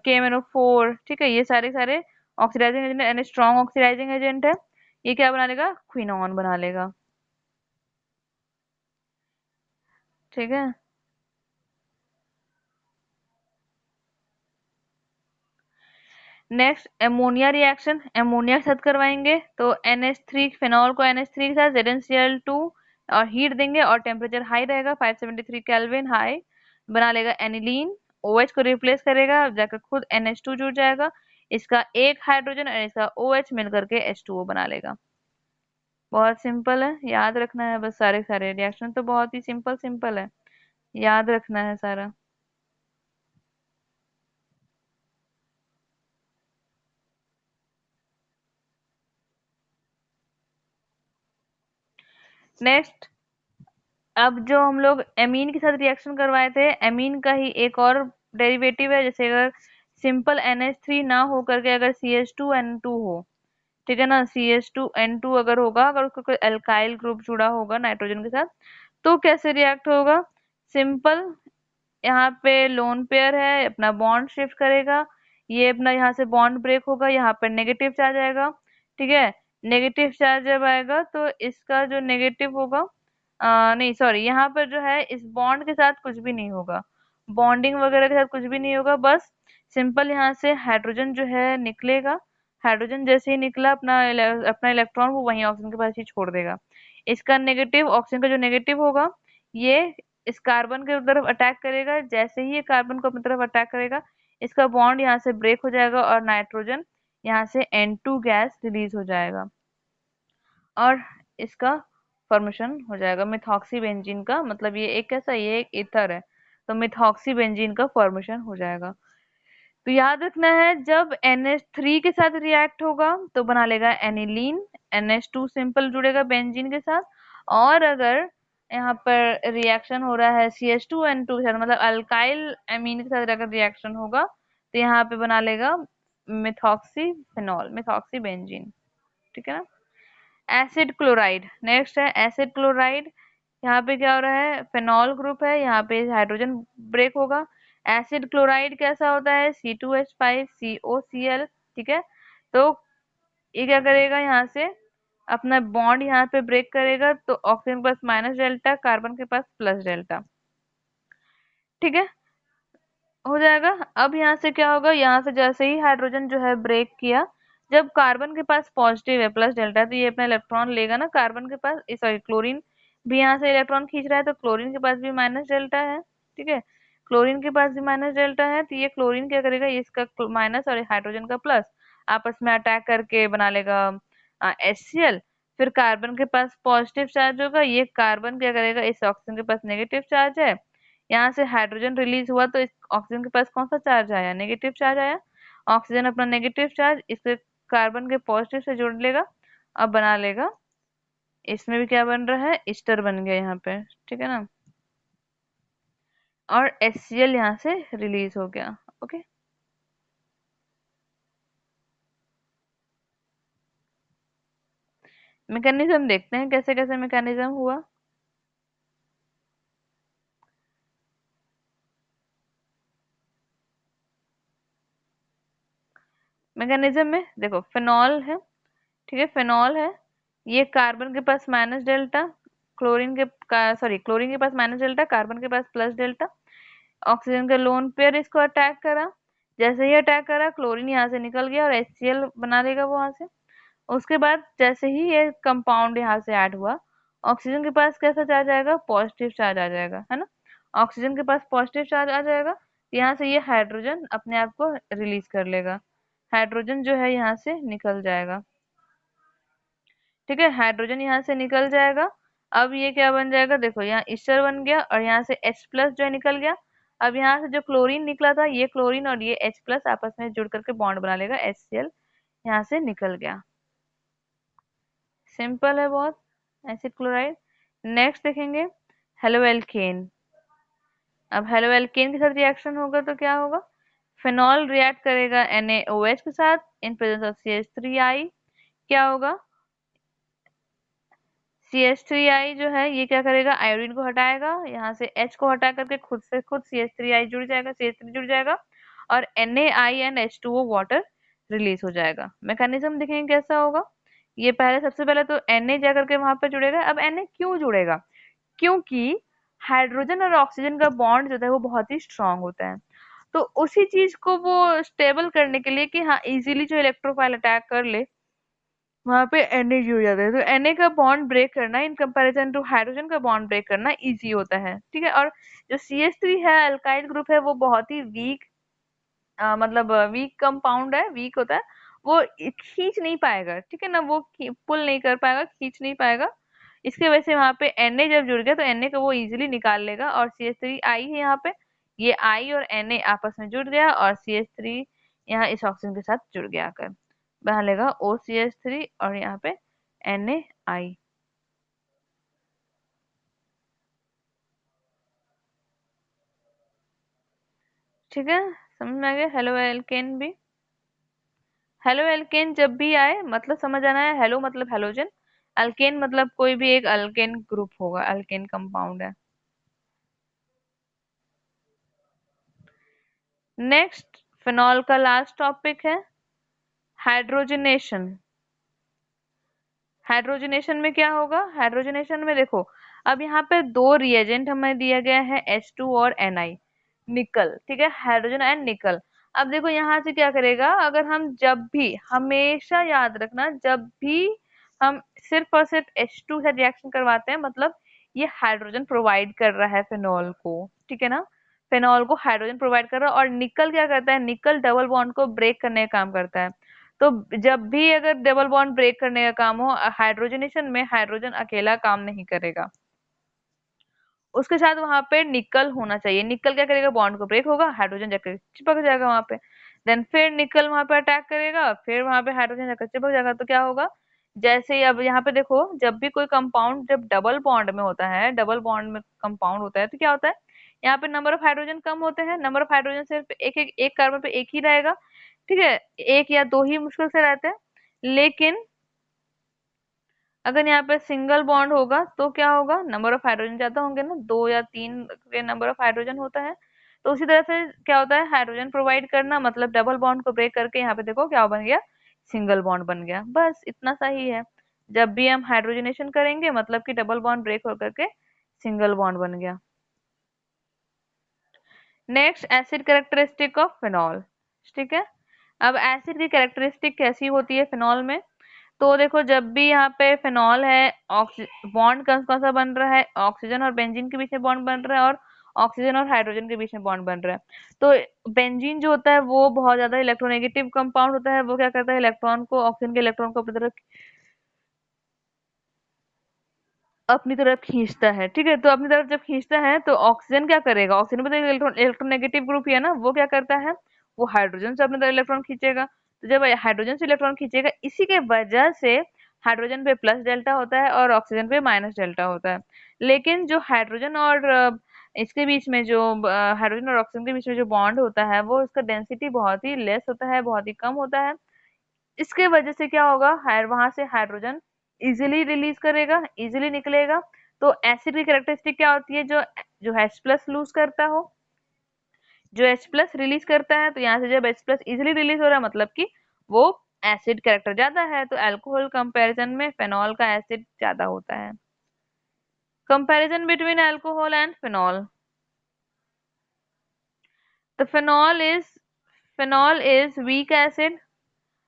KMnO4। ठीक है, ये सारे सारे ऑक्सीडाइजिंग एजेंट यानी स्ट्रॉन्ग ऑक्सीडाइजिंग एजेंट है। ये क्या बना लेगा, क्विनॉन बना लेगा। ठीक है, नेक्स्ट एमोनिया रिएक्शन, एमोनिया के साथ करवाएंगे, तो NH3, फेनॉल को NH3 के साथ ZnCl2 और हीट देंगे और टेम्परेचर हाई रहेगा 573 केल्विन हाई, बना लेगा एनिलीन। OH को रिप्लेस करेगा, जाकर खुद NH2 जुड़ जाएगा, इसका एक हाइड्रोजन और इसका OH मिल करके H2O बना लेगा। बहुत सिंपल है, याद रखना है बस, सारे सारे रिएक्शन तो बहुत ही सिंपल सिंपल है, याद रखना है सारा। नेक्स्ट, अब जो हम लोग एमीन के साथ रिएक्शन करवाए थे, एमीन का ही एक और डेरिवेटिव है, जैसे अगर सिंपल NH3 ना हो करके अगर CH2N2 हो, ठीक है ना, CH2N2 अगर होगा, अगर उसका कोई अल्काइल ग्रुप जुड़ा होगा नाइट्रोजन के साथ, तो कैसे रिएक्ट होगा? सिंपल, यहाँ पे लोन पेयर है, अपना बॉन्ड शिफ्ट करेगा, ये अपना यहाँ से बॉन्ड ब्रेक होगा, यहाँ पर नेगेटिव चार्ज आएगा। ठीक है, नेगेटिव चार्ज जब आएगा तो इसका जो नेगेटिव होगा, नहीं सॉरी, यहाँ पर जो है इस बॉन्ड के साथ कुछ भी नहीं होगा, बॉन्डिंग वगैरह के साथ कुछ भी नहीं होगा, बस सिंपल यहाँ से हाइड्रोजन जो है निकलेगा। हाइड्रोजन जैसे ही निकला, अपना इलेक्ट्रॉन वो वहीं ऑक्सीजन के पास ही छोड़ देगा। इसका नेगेटिव, ऑक्सीजन का जो नेगेटिव होगा, ये इस कार्बन के तरफ अटैक करेगा। जैसे ही ये कार्बन को अपनी तरफ अटैक करेगा, इसका बॉन्ड यहाँ से ब्रेक हो जाएगा और नाइट्रोजन यहाँ से N2 गैस रिलीज हो जाएगा और इसका फॉर्मेशन हो जाएगा मिथॉक्सी बेंजीन का। मतलब ये एक कैसा, ये एक ईथर है, तो मिथॉक्सी बेंजीन का फॉर्मेशन हो जाएगा। तो याद रखना है, जब NH3 के साथ रिएक्ट होगा तो बना लेगा एनिलीन, NH2 सिंपल जुड़ेगा बेंजीन के साथ। और अगर यहाँ पर रिएक्शन हो रहा है CH2N2 के साथ, मतलब अल्काइल एमीन के साथ अगर रिएक्शन होगा, तो यहाँ पे बना लेगा मिथॉक्सी फिनॉल, मिथॉक्सी बेंजीन। ठीक है ना। एसिड क्लोराइड नेक्स्ट है, एसिड क्लोराइड। यहाँ पे क्या हो रहा है, फेनॉल ग्रुप है, यहाँ पे हाइड्रोजन ब्रेक होगा। एसिड क्लोराइड कैसा होता है, C2H5COCl। ठीक है, तो ये क्या करेगा, यहाँ से अपना बॉन्ड यहाँ पे ब्रेक करेगा, तो ऑक्सीजन के पास माइनस डेल्टा, कार्बन के पास प्लस डेल्टा। ठीक है, हो जाएगा। अब यहाँ से क्या होगा, यहाँ से जैसे ही हाइड्रोजन जो है ब्रेक किया, जब कार्बन के पास पॉजिटिव है प्लस डेल्टा, तो ये अपना इलेक्ट्रॉन लेगा ना कार्बन के पास, सॉरी क्लोरीन भी यहाँ से इलेक्ट्रॉन खींच रहा है, तो क्लोरीन के पास भी माइनस डेल्टा है। ठीक है, क्लोरीन के पास भी माइनस डेल्टा है, तो ये क्लोरीन क्या करेगा, इसका माइनस और हाइड्रोजन का प्लस आपस में अटैक करके बना लेगा HCl। फिर कार्बन के पास पॉजिटिव चार्ज होगा, ये कार्बन क्या करेगा, इस ऑक्सीजन के पास नेगेटिव चार्ज है, यहाँ से हाइड्रोजन रिलीज हुआ, तो इस ऑक्सीजन के पास कौन सा चार्ज आया, नेगेटिव चार्ज आया। ऑक्सीजन अपना नेगेटिव चार्ज इसे कार्बन के पॉजिटिव से जोड़ लेगा, अब बना लेगा, इसमें भी क्या बन रहा है, ईस्टर बन गया यहाँ पे। ठीक है ना, और HCl यहाँ से रिलीज हो गया। ओके, मैकेनिज्म देखते हैं कैसे कैसे मैकेनिज्म हुआ। मैकेनिज्म में देखो, फिनॉल है, ठीक है, फिनॉल है, ये कार्बन के पास माइनस डेल्टा, क्लोरीन के पास माइनस डेल्टा, कार्बन के पास प्लस डेल्टा। ऑक्सीजन का लोन पेयर इसको अटैक करा, जैसे ही अटैक करा, क्लोरीन यहाँ से निकल गया और HCl बना देगा वो वहां से। उसके बाद जैसे ही ये कंपाउंड यहाँ से ऐड हुआ, ऑक्सीजन के पास कैसा चार्ज आएगा, पॉजिटिव चार्ज आ जाएगा, है ना। ऑक्सीजन के पास पॉजिटिव चार्ज आ जाएगा, यहाँ से ये हाइड्रोजन अपने आप को रिलीज कर लेगा, हाइड्रोजन जो है यहाँ से निकल जाएगा। ठीक है, हाइड्रोजन यहाँ से निकल जाएगा। अब ये क्या बन जाएगा, देखो यहाँ ईस्टर बन गया और यहाँ से H प्लस जो है निकल गया। अब यहाँ से जो क्लोरीन निकला था, ये क्लोरीन और ये H प्लस आपस में जुड़ करके बॉन्ड बना लेगा, HCl यहाँ से निकल गया। सिंपल है बहुत, एसिड क्लोराइड। नेक्स्ट देखेंगे हेलो एल्केन। अब हेलो एल्केन के साथ रिएक्शन होगा तो क्या होगा, फिनॉल रिएक्ट करेगा NaOH के साथ इन प्रेजेंस ऑफ CH3I। क्या होगा, CH3I जो है ये क्या करेगा, आयोडीन को हटाएगा, यहाँ से H को हटा करके खुद से खुद CH3I जुड़ जाएगा, CH3 जुड़ जाएगा और NaINH2O वाटर रिलीज हो जाएगा। मैकेनिज्म देखेंगे कैसा होगा। ये पहले, सबसे पहले तो Na जा करके वहां पर जुड़ेगा। अब Na क्यों जुड़ेगा, क्योंकि हाइड्रोजन और ऑक्सीजन का बॉन्ड जो है वो बहुत ही स्ट्रांग होता है, तो उसी चीज को वो स्टेबल करने के लिए कि हाँ इजीली जो इलेक्ट्रोफाइल अटैक कर ले, वहां पे Na जुड़ जाता है। तो Na का बॉन्ड ब्रेक करना इन कंपैरिजन टू हाइड्रोजन का बॉन्ड ब्रेक करना इजी होता है। ठीक है, और जो CH3 है, अल्काइल ग्रुप है, वो बहुत ही वीक, मतलब वीक कंपाउंड है, वीक होता है, वो खींच नहीं पाएगा। ठीक है ना, वो पुल नहीं कर पाएगा, खींच नहीं पाएगा। इसके वजह से वहां पे Na जब जुड़ गया तो Na को वो इजीली निकाल लेगा, और CH3I है यहाँ पे, ये I और Na आपस में जुड़ गया और CH3 यहाँ इस ऑक्सीजन के साथ जुड़ गया आकर बना लेगा OCH3 और यहाँ पे NaI। ठीक है, समझ में आ गया हेलो एल्केन भी। हेलो एल्केन जब भी आए मतलब समझ आना है, हेलो मतलब हेलोजन, अल्केन मतलब कोई भी एक अल्केन ग्रुप होगा, अल्केन कंपाउंड है। नेक्स्ट, फिनॉल का लास्ट टॉपिक है हाइड्रोजनेशन। हाइड्रोजनेशन में क्या होगा? हाइड्रोजनेशन में देखो, अब यहाँ पे दो रिएजेंट हमें दिया गया है H2 और Ni, निकल, ठीक है, हाइड्रोजन एंड निकल। अब देखो यहाँ से क्या करेगा, अगर हम जब भी, हमेशा याद रखना, जब भी हम सिर्फ और सिर्फ H2 से रिएक्शन करवाते हैं, मतलब ये हाइड्रोजन प्रोवाइड कर रहा है फिनॉल को, ठीक है ना, फिनॉल को हाइड्रोजन प्रोवाइड कर रहा है। और निकल क्या करता है? निकल डबल बॉन्ड को ब्रेक करने का काम करता है। तो जब भी अगर डबल बॉन्ड ब्रेक करने का काम हो, हाइड्रोजनेशन में हाइड्रोजन अकेला काम नहीं करेगा, उसके साथ वहां पे निकल होना चाहिए। निकल क्या करेगा? बॉन्ड को ब्रेक होगा, हाइड्रोजन जाकर चिपक जाएगा वहां पे। देन फिर निकल वहां पे अटैक करेगा, फिर वहां पे हाइड्रोजन जाकर चिपक जाएगा। तो क्या होगा? जैसे ही अब यहाँ पे देखो, जब भी कोई कंपाउंड जब डबल बॉन्ड में होता है, डबल बॉन्ड में कंपाउंड होता है, तो क्या होता है? यहाँ पे नंबर ऑफ हाइड्रोजन कम होते हैं, नंबर ऑफ हाइड्रोजन सिर्फ एक कार्बन पे एक ही रहेगा, ठीक है, एक या दो ही मुश्किल से रहते हैं। लेकिन अगर यहाँ पे सिंगल बॉन्ड होगा तो क्या होगा? नंबर ऑफ हाइड्रोजन ज्यादा होंगे ना, दो या तीन के नंबर ऑफ हाइड्रोजन होता है। तो उसी तरह से क्या होता है? हाइड्रोजन प्रोवाइड करना, मतलब डबल बॉन्ड को ब्रेक करके यहाँ पे देखो क्या बन गया? सिंगल बॉन्ड बन गया। बस इतना सा ही है। जब भी हम हाइड्रोजनेशन करेंगे, मतलब कि डबल बॉन्ड ब्रेक होकर के सिंगल बॉन्ड बन गया। Next, acid characteristic of phenol, ठीक है। अब एसिड की कैरेक्टरिस्टिक कैसी होती है फिनॉल में? तो देखो, जब भी यहाँ पे फिनॉल है, बॉन्ड कौन कौन सा बन रहा है? ऑक्सीजन और बेंजीन के बीच में बॉन्ड बन रहा है, और ऑक्सीजन और हाइड्रोजन के बीच में बॉन्ड बन रहा है। तो बेंजीन जो होता है वो बहुत ज्यादा इलेक्ट्रोनेगेटिव कंपाउंड होता है। वो क्या करता है? इलेक्ट्रॉन को, ऑक्सीजन के इलेक्ट्रॉन को अपनी तरफ खींचता है, ठीक है। तो अपनी तरफ जब खींचता है तो ऑक्सीजन क्या करेगा? ऑक्सीजन में तो इलेक्ट्रोनेगेटिव ग्रुप ही है ना, वो क्या करता है? वो हाइड्रोजन से अपनी तरफ इलेक्ट्रॉन खींचेगा। तो जब हाइड्रोजन से इलेक्ट्रॉन खींचेगा, इसी के वजह से हाइड्रोजन पे प्लस डेल्टा होता है और ऑक्सीजन पे माइनस डेल्टा होता है। लेकिन जो हाइड्रोजन और इसके बीच में जो हाइड्रोजन और ऑक्सीजन के बीच में जो बॉन्ड होता है, वो इसका डेंसिटी बहुत ही लेस होता है, बहुत ही कम होता है। इसके वजह से क्या होगा? वहां से हाइड्रोजन इजिली रिलीज करेगा, इजिली निकलेगा। तो एसिड की कैरेक्टरिस्टिक क्या होती है? जो जो H प्लस लूज करता हो, जो H प्लस रिलीज करता है। तो यहाँ से जब H प्लस इजिली रिलीज हो रहा है, मतलब कि वो एसिड कैरेक्टर ज्यादा है। तो अल्कोहल कंपैरिजन में फेनॉल का एसिड ज्यादा होता है। Comparison between alcohol and phenol. The phenol is weak acid.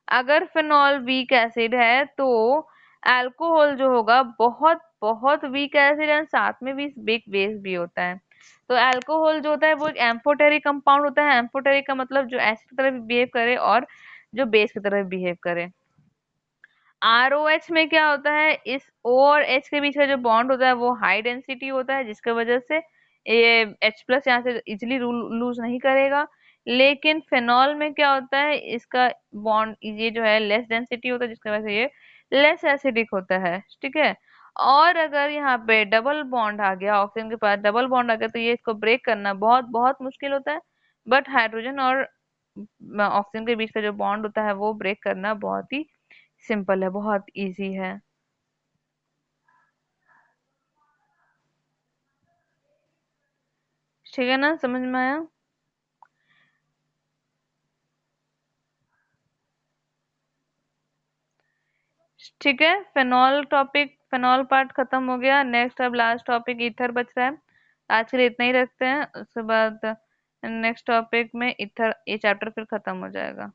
अगर फिनॉल वीक एसिड है तो अल्कोहल जो होगा बहुत बहुत वीक एसिड है, साथ में भी वीक बेस भी होता है। तो अल्कोहल जो होता है वो एक एम्फोटेरिक कंपाउंड होता है। एम्फोटेरिक का मतलब जो एसिड की तरह बिहेव करे और जो बेस की तरह बिहेव करे। ROH में क्या होता है? इस O और H के बीच का जो बॉन्ड होता है वो हाई डेंसिटी होता है, जिसकी वजह से ये H प्लस यहाँ से इजिली लूज नहीं करेगा। लेकिन फेनॉल में क्या होता है? इसका बॉन्ड ये जो है लेस डेंसिटी होता है, जिसकी वजह से ये लेस एसिडिक होता है, ठीक है। और अगर यहाँ पे डबल बॉन्ड आ गया, ऑक्सीजन के पास डबल बॉन्ड आ गया, तो ये इसको ब्रेक करना बहुत बहुत मुश्किल होता है। बट हाइड्रोजन और ऑक्सीजन के बीच का जो बॉन्ड होता है वो ब्रेक करना बहुत ही सिंपल है, बहुत इजी है। ठीक है ना, समझ में आया? ठीक है, फेनॉल टॉपिक, फेनॉल पार्ट खत्म हो गया। नेक्स्ट अब लास्ट टॉपिक ईथर बच रहा है। आज के लिए इतना ही रखते हैं, उसके बाद नेक्स्ट टॉपिक में ईथर, ये चैप्टर फिर खत्म हो जाएगा।